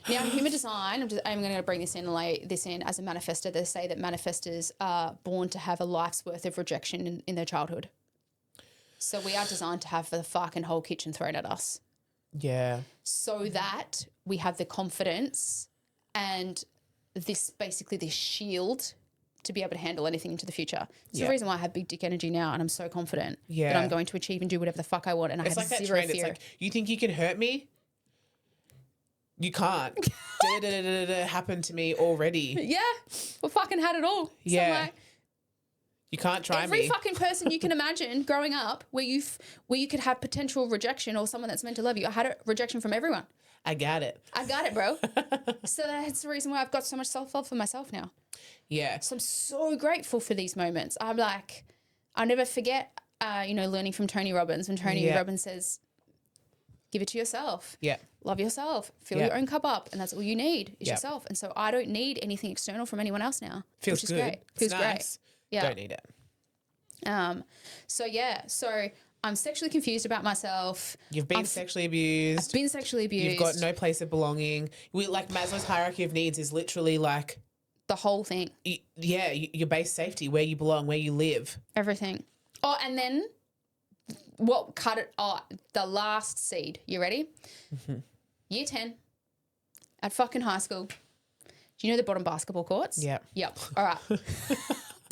Now, in human design, I'm going to bring this in, lay this in as a manifestor. They say that manifestors are born to have a life's worth of rejection in their childhood. So we are designed to have the fucking whole kitchen thrown at us. Yeah. So that we have the confidence and this shield to be able to handle anything into the future. It's the reason why I have big dick energy now, and I'm so confident that I'm going to achieve and do whatever the fuck I want, and It's I like have that zero trend. fear. It's like, you think you can hurt me? You can't. Happened to me already. Yeah, we fucking had it all. Yeah. So I'm like, You can't try every me. fucking person you can imagine growing up where you could have potential rejection or someone that's meant to love you. I had a rejection from everyone. I got it. I got it, bro. So that's the reason why I've got so much self-love for myself now. Yeah. So I'm so grateful for these moments. I'm like, I'll never forget, learning from Tony Robbins when Tony Robbins says, give it to yourself. Yeah. Love yourself. Fill your own cup up. And that's all you need is yourself. And so I don't need anything external from anyone else now. Feels which is good. great. Feels It's nice. great. Yeah. Don't need it. So I'm sexually confused about myself. You've been sexually abused. I've been sexually abused. You've got no place of belonging. Like Maslow's hierarchy of needs is literally like the whole thing. Your base safety, where you belong, where you live. Everything. Oh, and then what cut it? Oh, the last seed. You ready? Mm-hmm. Year 10 at fucking high school. Do you know the bottom basketball courts? Yeah. Yep. All right.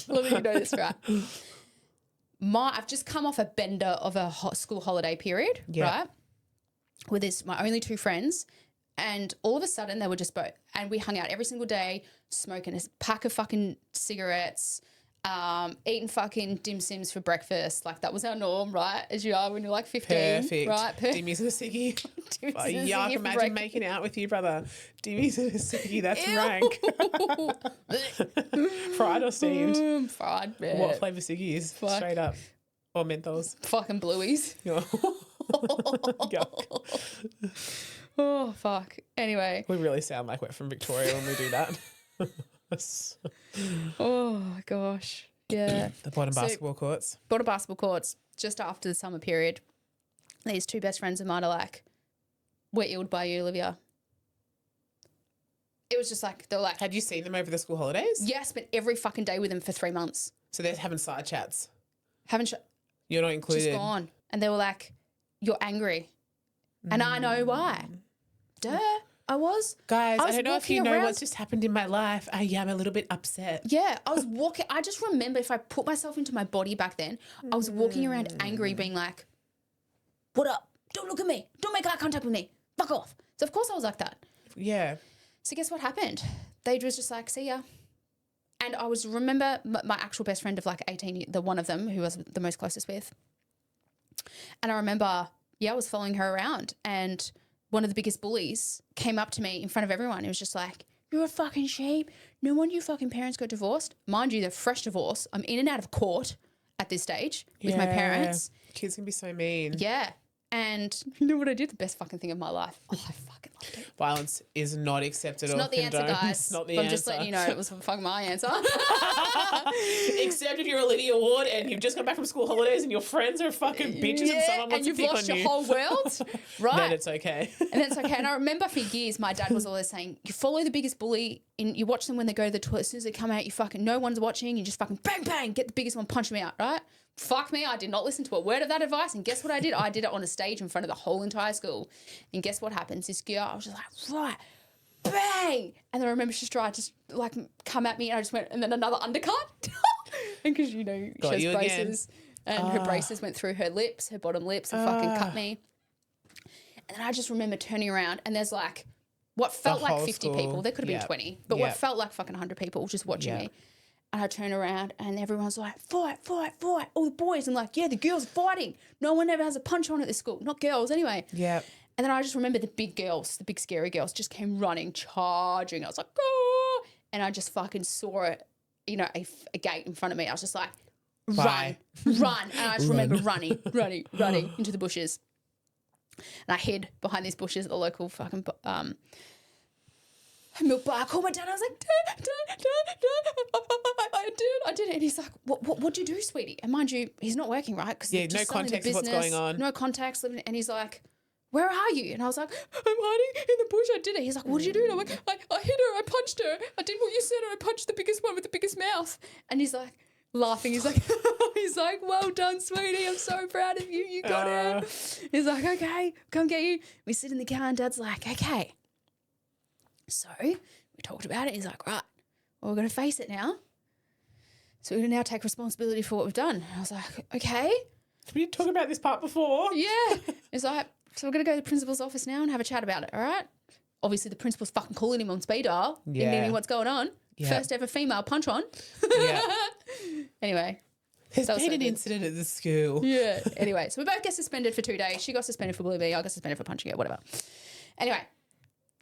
Let me know this, right? I've just come off a bender of a school holiday period, right? With my only 2 friends, and all of a sudden they were just both, and we hung out every single day, smoking a pack of fucking cigarettes, eating fucking dim sims for breakfast. Like that was our norm, right? As you are when you're like 15, Perfect. right? Dimmies and a ciggy. Yuck, imagine making out with you, brother. Dimmies and a ciggy, that's rank. Fried or steamed? Fried, man. What flavour ciggies? Straight up. Or menthols? Fucking blueies. Yuck. Oh, fuck. Anyway. We really sound like we're from Victoria when we do that. Oh, gosh. Yeah. The bottom basketball courts. Bottom basketball courts, just after the summer period. These 2 best friends of mine are like, we're illed by you, Olivia. It was just like, they're like. Had you seen them over the school holidays? Yeah, I spent every fucking day with them for 3 months. So they're having side chats. You're not included. Just gone. And they were like, you're angry. And I know why. Duh. I was. Guys, I don't know if you know around. what's just happened in my life. I am a little bit upset. Yeah, I was walking. I just remember if I put myself into my body back then, I was walking around angry, being like, what up? Don't look at me. Don't make eye contact with me. Fuck off. So, of course, I was like that. Yeah. So, guess what happened? They was just like, see ya. And I remember my actual best friend of like 18, the one of them who I was the most closest with. And I remember, I was following her around, and one of the biggest bullies came up to me in front of everyone. He was just like, you're a fucking sheep. No wonder your fucking parents got divorced. Mind you, they're fresh divorce. I'm in and out of court at this stage with my parents. Kids can be so mean. Yeah. And you know what I did? The best fucking thing of my life. Oh, I fucking loved it. Violence is not accepted or It's not the condoned. answer, guys. It's not the But answer. I'm just letting you know it was fucking my answer. Except if you're a Lydia Ward and you've just come back from school holidays and your friends are fucking bitches and someone wants to pick on you. And you've lost your whole world. Right. Then it's okay. And then it's okay. And I remember for years, my dad was always saying, you follow the biggest bully and you watch them when they go to the toilet. As soon as they come out, you fucking, no one's watching. You just fucking bang, bang, get the biggest one, punch me out, right? Fuck me, I did not listen to a word of that advice. And guess what I did? I did it on a stage in front of the whole entire school. And guess what happens? This girl, I was just like, right, bang. And then I remember she tried to like come at me and I just went, and then another undercut. And because, she has braces. And her braces went through her lips, her bottom lips, and fucking cut me. And then I just remember turning around and there's like what felt like 50 people. There could have been 20. But what felt like fucking 100 people just watching me. And I turn around and everyone's like, fight, fight, fight. All the boys. And like, yeah, the girls are fighting. No one ever has a punch on at this school. Not girls anyway. Yeah. And then I just remember the big girls, the big scary girls just came running, charging. I was like, oh. And I just fucking saw it, you know, a gate in front of me. I was just like, run, run. And I just remember running into the bushes. And I hid behind these bushes at the local fucking milk bar. I called my dad. I was like, Dad, I did it. And he's like, what'd you do, sweetie? And mind you, he's not working, right? Because no context of what's going on. No context. And he's like, where are you? And I was like, I'm hiding in the bush. I did it. He's like, what did you do? And I'm like, I hit her. I punched her. I did what you said. I punched the biggest one with the biggest mouth. And he's like, laughing. He's like, well done, sweetie. I'm so proud of you. You got it. He's like, okay, come get you. We sit in the car and Dad's like, okay. So we talked about it. He's like, right, well, we're going to face it now. So we're going to now take responsibility for what we've done. And I was like, okay. Did we talk about this part before? Yeah. He's like, so we're going to go to the principal's office now and have a chat about it, all right? Obviously, the principal's fucking calling him on speed dial, knowing what's going on. Yeah. First ever female punch on. Yeah. Anyway. There's been an incident at the school. Yeah. Anyway, so we both get suspended for 2 days. She got suspended for bullying me. I got suspended for punching her, whatever. Anyway,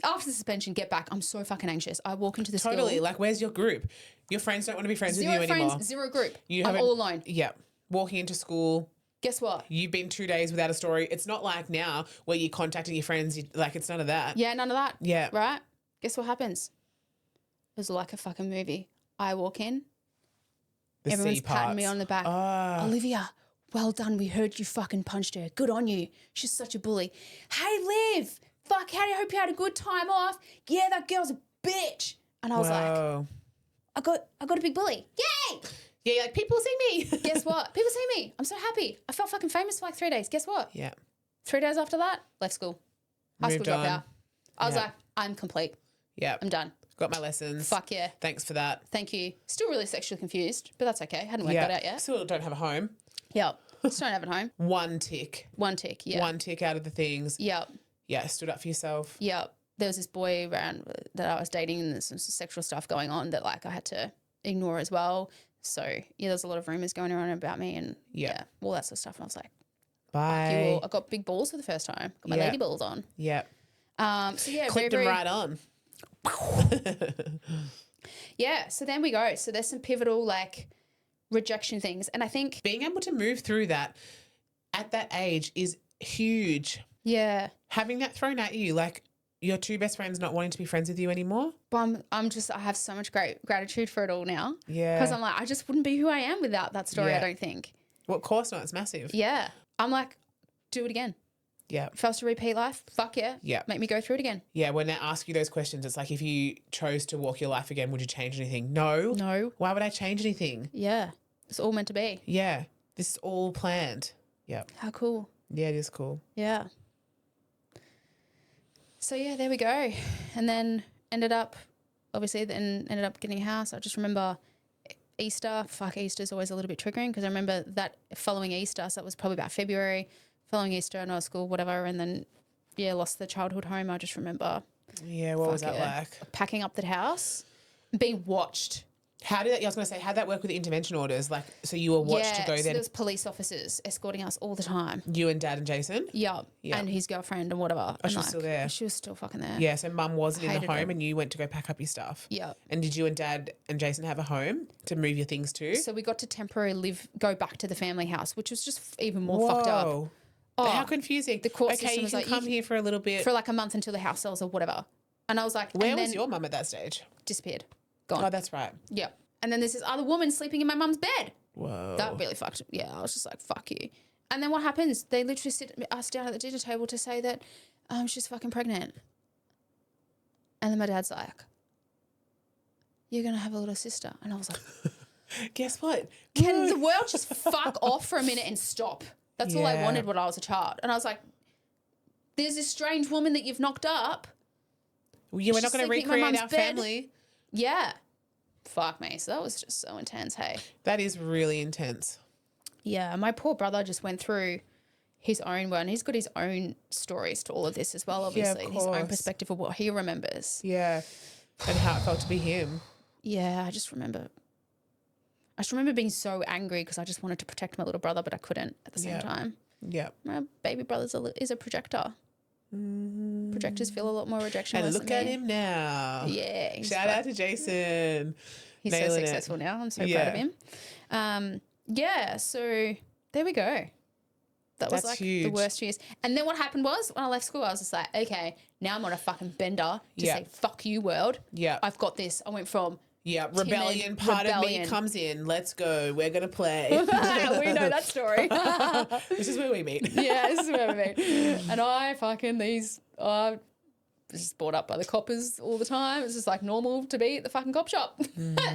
after the suspension, get back. I'm so fucking anxious. I walk into the school. Totally. Like, where's your group? Your friends don't want to be friends with you anymore. Zero group. I'm all alone. Yeah. Walking into school. Guess what? You've been 2 days without a story. It's not like now where you're contacting your friends. It's none of that. Yeah, none of that. Yeah. Right? Guess what happens? It was like a fucking movie. I walk in. Everyone's patting me on the back. Olivia, well done. We heard you fucking punched her. Good on you. She's such a bully. Hey, Liv. Fuck, I hope you had a good time off. Yeah, that girl's a bitch. And I was like, I got a big bully. Yay! Yeah, like, people see me. Guess what? People see me. I'm so happy. I felt fucking famous for like 3 days. Guess what? Yeah. 3 days after that, left school. High school dropout. I was like, I'm complete. Yeah. I'm done. Got my lessons. Fuck yeah. Thanks for that. Thank you. Still really sexually confused, but that's okay. Hadn't worked that out yet. Still don't have a home. Yep. Still don't have a home. One tick. Yeah. One tick out of the things. Yep. Yeah, stood up for yourself. Yep. There was this boy around that I was dating and there's some sexual stuff going on that like I had to ignore as well. So yeah, there's a lot of rumors going around about me and all that sort of stuff. And I was like, bye. Fuck you all. I got big balls for the first time. Got my lady balls on. Yeah. So yeah, clipped them right on. Yeah. So then we go. So there's some pivotal like rejection things, and I think being able to move through that at that age is huge. Yeah. Having that thrown at you, like your two best friends not wanting to be friends with you anymore. But I have so much great gratitude for it all now. Yeah. Because I'm like, I just wouldn't be who I am without that story, I don't think. Well, of course not. It's massive. Yeah. I'm like, do it again. Yeah. If I was to repeat life, fuck yeah. Yeah. Make me go through it again. Yeah. When they ask you those questions, it's like, if you chose to walk your life again, would you change anything? No. No. Why would I change anything? Yeah. It's all meant to be. Yeah. This is all planned. Yeah. How cool. Yeah, it is cool. Yeah. So yeah, there we go. And then ended up getting a house. I just remember Easter. Fuck, Easter's always a little bit triggering because I remember that following Easter, so that was probably about February, following Easter, I know at school, whatever, and then, lost the childhood home. I just remember. Yeah, what was that like? Packing up the house, being watched. How did that, I was going to say, how'd that work with the intervention orders? Like, so you were watched to go so there? there was police officers escorting us all the time. You and Dad and Jason? Yeah. And his girlfriend and whatever. Oh, she was still there? She was still fucking there. Yeah, so Mum wasn't in the home and you went to go pack up your stuff. Yeah. And did you and Dad and Jason have a home to move your things to? So we got to temporarily go back to the family house, which was just even more fucked up. Oh, how confusing. The court system you was can like, come here for a little bit. For like a month until the house sells or whatever. And I was like... Where was your mum at that stage? Disappeared. Gone. Oh, that's right. Yeah. And then there's this other woman sleeping in my mum's bed. Whoa. That really fucked. Yeah, I was just like, fuck you. And then what happens? They literally sit us down at the dinner table to say that she's fucking pregnant. And then my dad's like, you're going to have a little sister. And I was like... Guess what? Can the world just fuck off for a minute and stop? That's all I wanted when I was a child. And I was like, there's this strange woman that you've knocked up. Yeah, we're not going to recreate our family. Yeah. Fuck me. So that was just so intense, hey? That is really intense. Yeah, my poor brother just went through his own one. He's got his own stories to all of this as well, obviously. His own perspective of what he remembers. Yeah. And how it felt to be him. Yeah, I just remember I just remember being so angry because I just wanted to protect my little brother, but I couldn't at the same time. Yeah. My baby brother is a projector. Projectors feel a lot more rejection. And look at him now. Yeah. Shout out to Jason. He's so successful now. I'm so proud of him. So there we go. That's like huge. The worst years. And then what happened was when I left school, I was just like, okay, now I'm on a fucking bender to say, fuck you, world. Yeah. I've got this. I went from rebellion part of me comes in. Let's go. We're going to play. We know that story. This is where we meet. Yeah, this is where we meet. And I was just brought up by the coppers all the time. It's just like normal to be at the fucking cop shop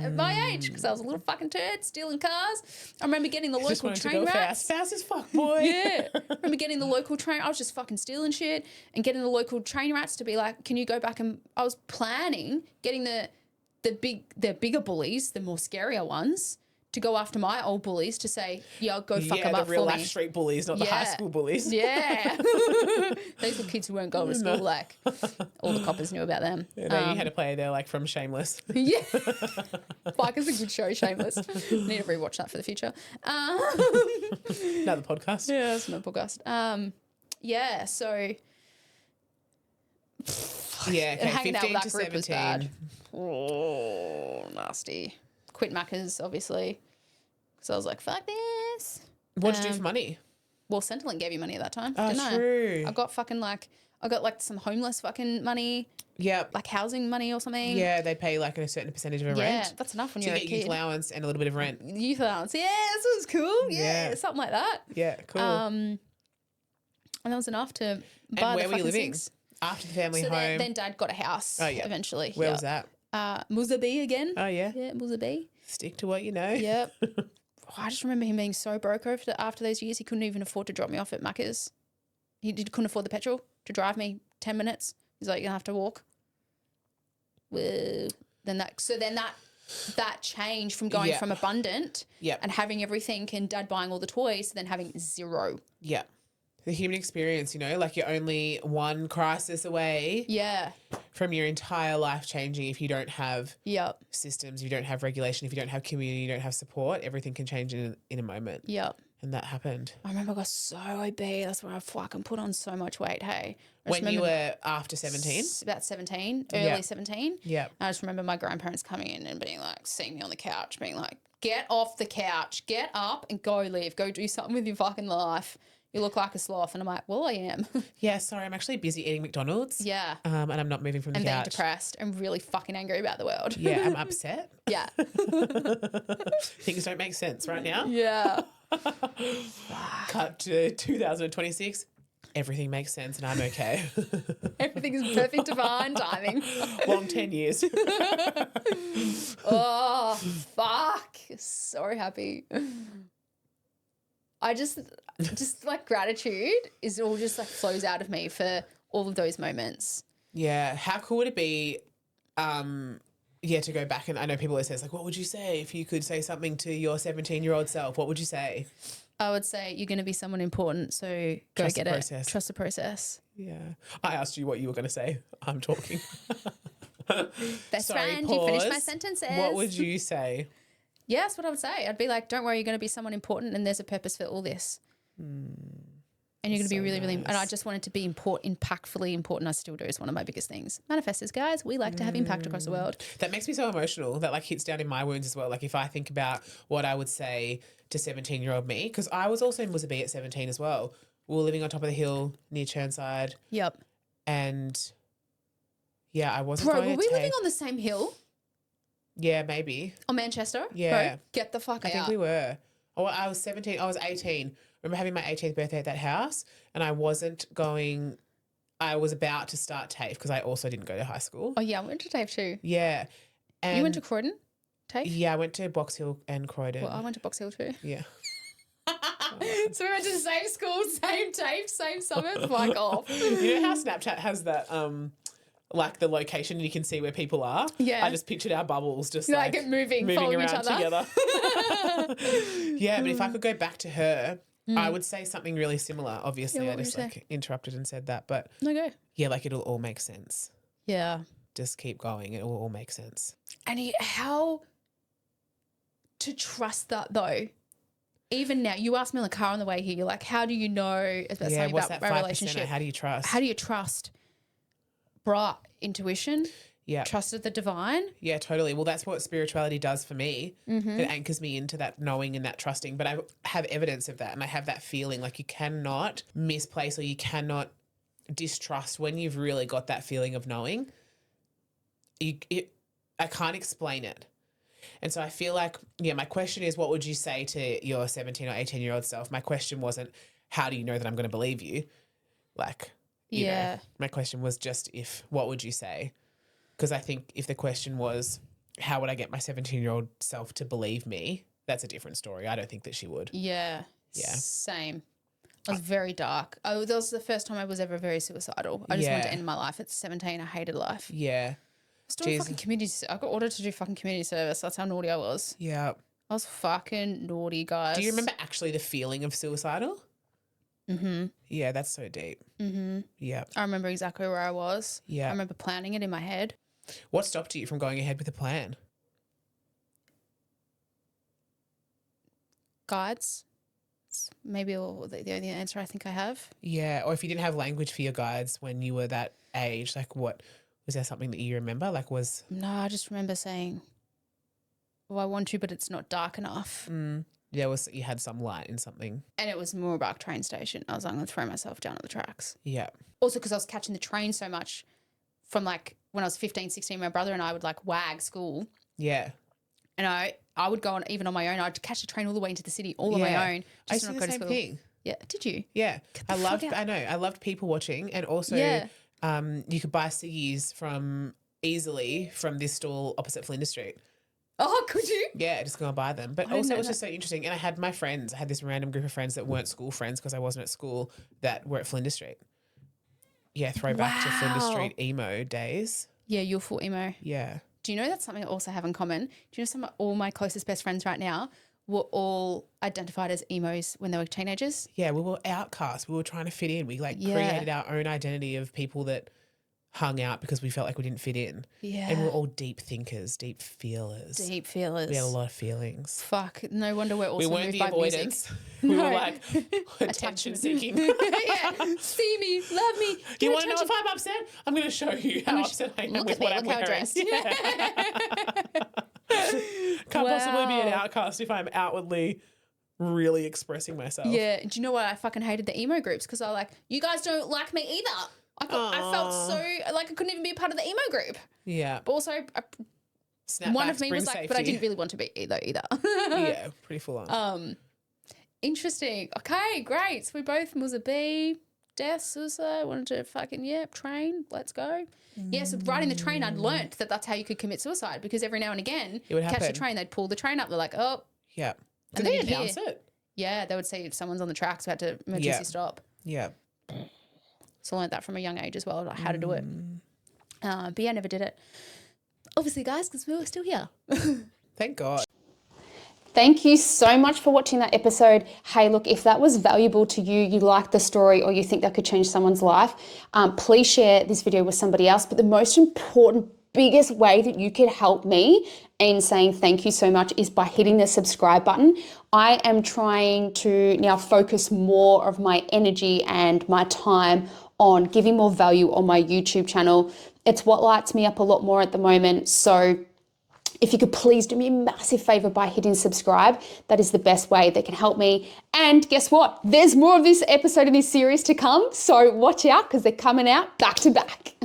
at my age because I was a little fucking turd stealing cars. I remember getting the local train rats. Fast as fuck, boy. Yeah. I remember getting the local train. I was just fucking stealing shit and getting the local train rats to be like, can you go back and I was planning getting the bigger bullies, the more scarier ones, to go after my old bullies to say, go fuck them up for me. Yeah, the real life street bullies, not the high school bullies. Yeah. Those were kids who weren't going to school, like all the coppers knew about them. You had to play there like from Shameless. Yeah. Fuck, it's a good show, Shameless. Need to rewatch that for the future. Another podcast. Yeah, it's another podcast. So... Yeah, okay, hanging 15 out with that to group 17. was bad. Oh, nasty. Quit Macca's, obviously. So I was like, fuck this. What did you do for money? Well, Centrelink gave you money at that time, Oh, didn't true. I got fucking I got some homeless fucking money. Yep. Like housing money or something. Yeah, they pay like a certain percentage of a rent. Yeah, that's enough when so you're you a get kid. youth allowance and a little bit of rent. Youth allowance. Yeah, this was cool. Yeah, something like that. Yeah, cool. And that was enough to buy and where were you living? Things. After the family home? Then Dad got a house eventually. Where was that? Muzabi again. Oh, yeah? Yeah, Muzabi. Stick to what you know. Yep. I just remember him being so broke after those years. He couldn't even afford to drop me off at Macca's. He couldn't afford the petrol to drive me 10 minutes. He's like, you're going to have to walk. Whoa. Then that change from going from abundant and having everything and Dad buying all the toys to then having zero. Yeah. The human experience, like you're only one crisis away from your entire life changing if you don't have systems, if you don't have regulation, if you don't have community, you don't have support, everything can change in a moment. Yep. And that happened. I remember I got so obese. That's where I fucking put on so much weight, hey. When you were after 17? About 17, early 17. Yeah. I just remember my grandparents coming in and being like, seeing me on the couch, being like, get off the couch, get up and go live, go do something with your fucking life. You look like a sloth. And I'm like, well, I am. Yeah, sorry, I'm actually busy eating McDonald's. Yeah. And I'm not moving from the couch. And being depressed and really fucking angry about the world. Yeah, I'm upset. Yeah. Things don't make sense right now. Yeah. Cut to 2026. Everything makes sense and I'm okay. Everything is perfect divine timing. Long 10 years. Oh, fuck. So happy. I just like gratitude is all just like flows out of me for all of those moments. Yeah. How cool would it be, to go back and I know people always say, like, what would you say if you could say something to your 17-year-old self? What would you say? I would say you're going to be someone important, so go Trust get the it. process. Trust the process. Yeah. I asked you what you were going to say. I'm talking. Best Sorry, friend, pause. you finished my sentences. What would you say? Yeah, that's what I would say. I'd be like, don't worry, you're going to be someone important and there's a purpose for all this. And you're going to be really, really, and I just wanted to be impactfully important. I still do. It's one of my biggest things. Manifestors, guys, we like to have impact across the world. That makes me so emotional. That like hits down in my wounds as well. Like if I think about what I would say to 17-year-old me, because I was also in Muzzaby at 17 as well. We were living on top of the hill near Churnside. Yep. And yeah, I wasn't Bro, going were to we take... living on the same hill? Yeah, maybe. On Manchester? Yeah. Bro, get the fuck out. I think we were. Oh, I was 17. I was 18. I remember having my 18th birthday at that house and I was about to start TAFE because I also didn't go to high school. Oh, yeah, I went to TAFE too. Yeah. And you went to Croydon TAFE? Yeah, I went to Box Hill and Croydon. Well, I went to Box Hill too. Yeah. So we went to the same school, same TAFE, same summit. Fuck off. You know how Snapchat has that like the location and you can see where people are? Yeah. I just pictured our bubbles just like moving around each other. together. Yeah, but if I could go back to her, I would say something really similar. Obviously, Yeah, I just like interrupted and said that, but No go. yeah, like it'll all make sense. Yeah. Just keep going. It will all make sense. And how to trust that though. Even now, you asked me in the car on the way here, you're like, how do you know about something what's about that my 5%? relationship? How do you trust? How do you trust? Bruh, intuition. Yeah. Trust of the divine. Yeah, totally. Well, that's what spirituality does for me. Mm-hmm. It anchors me into that knowing and that trusting. But I have evidence of that, and I have that feeling like you cannot misplace or you cannot distrust when you've really got that feeling of knowing. I can't explain it. And so I feel like, my question is, what would you say to your 17 or 18-year-old self? My question wasn't, how do you know that I'm going to believe you? Like, you know, my question was just what would you say? Because I think if the question was, how would I get my 17-year-old self to believe me? That's a different story. I don't think that she would. Yeah. Yeah. Same. I was very dark. That was the first time I was ever very suicidal. I just wanted to end my life at 17. I hated life. Yeah. I was doing fucking community. I got ordered to do fucking community service. That's how naughty I was. Yeah. I was fucking naughty, guys. Do you remember actually the feeling of suicidal? Mm-hmm. Yeah, that's so deep. Mm-hmm. Yeah. I remember exactly where I was. Yeah. I remember planning it in my head. What stopped you from going ahead with the plan? Guides. It's maybe the only answer I think I have. Yeah. Or if you didn't have language for your guides when you were that age, like what, was there something that you remember? No, I just remember saying, well, I want to, but it's not dark enough. You had some light in something. And it was Moorabach train station. I was like, I'm going to throw myself down at the tracks. Yeah. Also because I was catching the train so much from like when I was 15, 16, my brother and I would like wag school. Yeah. And I would go on, even on my own, I'd catch the train all the way into the city, all on my own. I used to do the same thing. Yeah. Did you? Yeah. I loved people watching, and also you could buy ciggies easily from this stall opposite Flinders Street. Oh, could you? Yeah, just go and buy them. But also it was just so interesting. And I had this random group of friends that weren't school friends because I wasn't at school that were at Flinders Street. Yeah, throwback to Flinders Street emo days. Yeah, you're full emo. Yeah. Do you know that's something I also have in common? Do you know all my closest best friends right now were all identified as emos when they were teenagers? Yeah, we were outcasts. We were trying to fit in. We created our own identity of people that hung out because we felt like we didn't fit in. Yeah. And we're all deep thinkers, deep feelers. Deep feelers. We had a lot of feelings. Fuck. No wonder we're also weren't moved the by avoidance. music. We were like attention seeking. Yeah. See me, love me. You want to know if I'm upset? I'm going to show you how upset I am with what I'm wearing. Yeah. Can't possibly be an outcast if I'm outwardly really expressing myself. Yeah. Do you know what? I fucking hated the emo groups because I was like, you guys don't like me either. I felt so like I couldn't even be a part of the emo group. Yeah. But also, one of me was like, safety. but I didn't really want to be either. Yeah, pretty full on. Interesting. Okay, great. So we both was a B, death, suicide, wanted to fucking, train, let's go. Yeah, so riding the train, I'd learnt that that's how you could commit suicide because every now and again, it would catch happen. the train, they'd pull the train up. They're like, oh. Yeah. And Did they announce it? Yeah, they would say if someone's on the tracks, we had to emergency stop. Yeah. So I learned that from a young age as well, like how to do it. But yeah, I never did it. Obviously, guys, because we were still here. Thank God. Thank you so much for watching that episode. Hey, look, if that was valuable to you, you like the story or you think that could change someone's life, please share this video with somebody else. But the most important, biggest way that you could help me in saying thank you so much is by hitting the subscribe button. I am trying to now focus more of my energy and my time on giving more value on my YouTube channel. It's what lights me up a lot more at the moment. So if you could please do me a massive favor by hitting subscribe, that is the best way that can help me. And guess what? There's more of this episode in this series to come. So watch out because they're coming out back to back.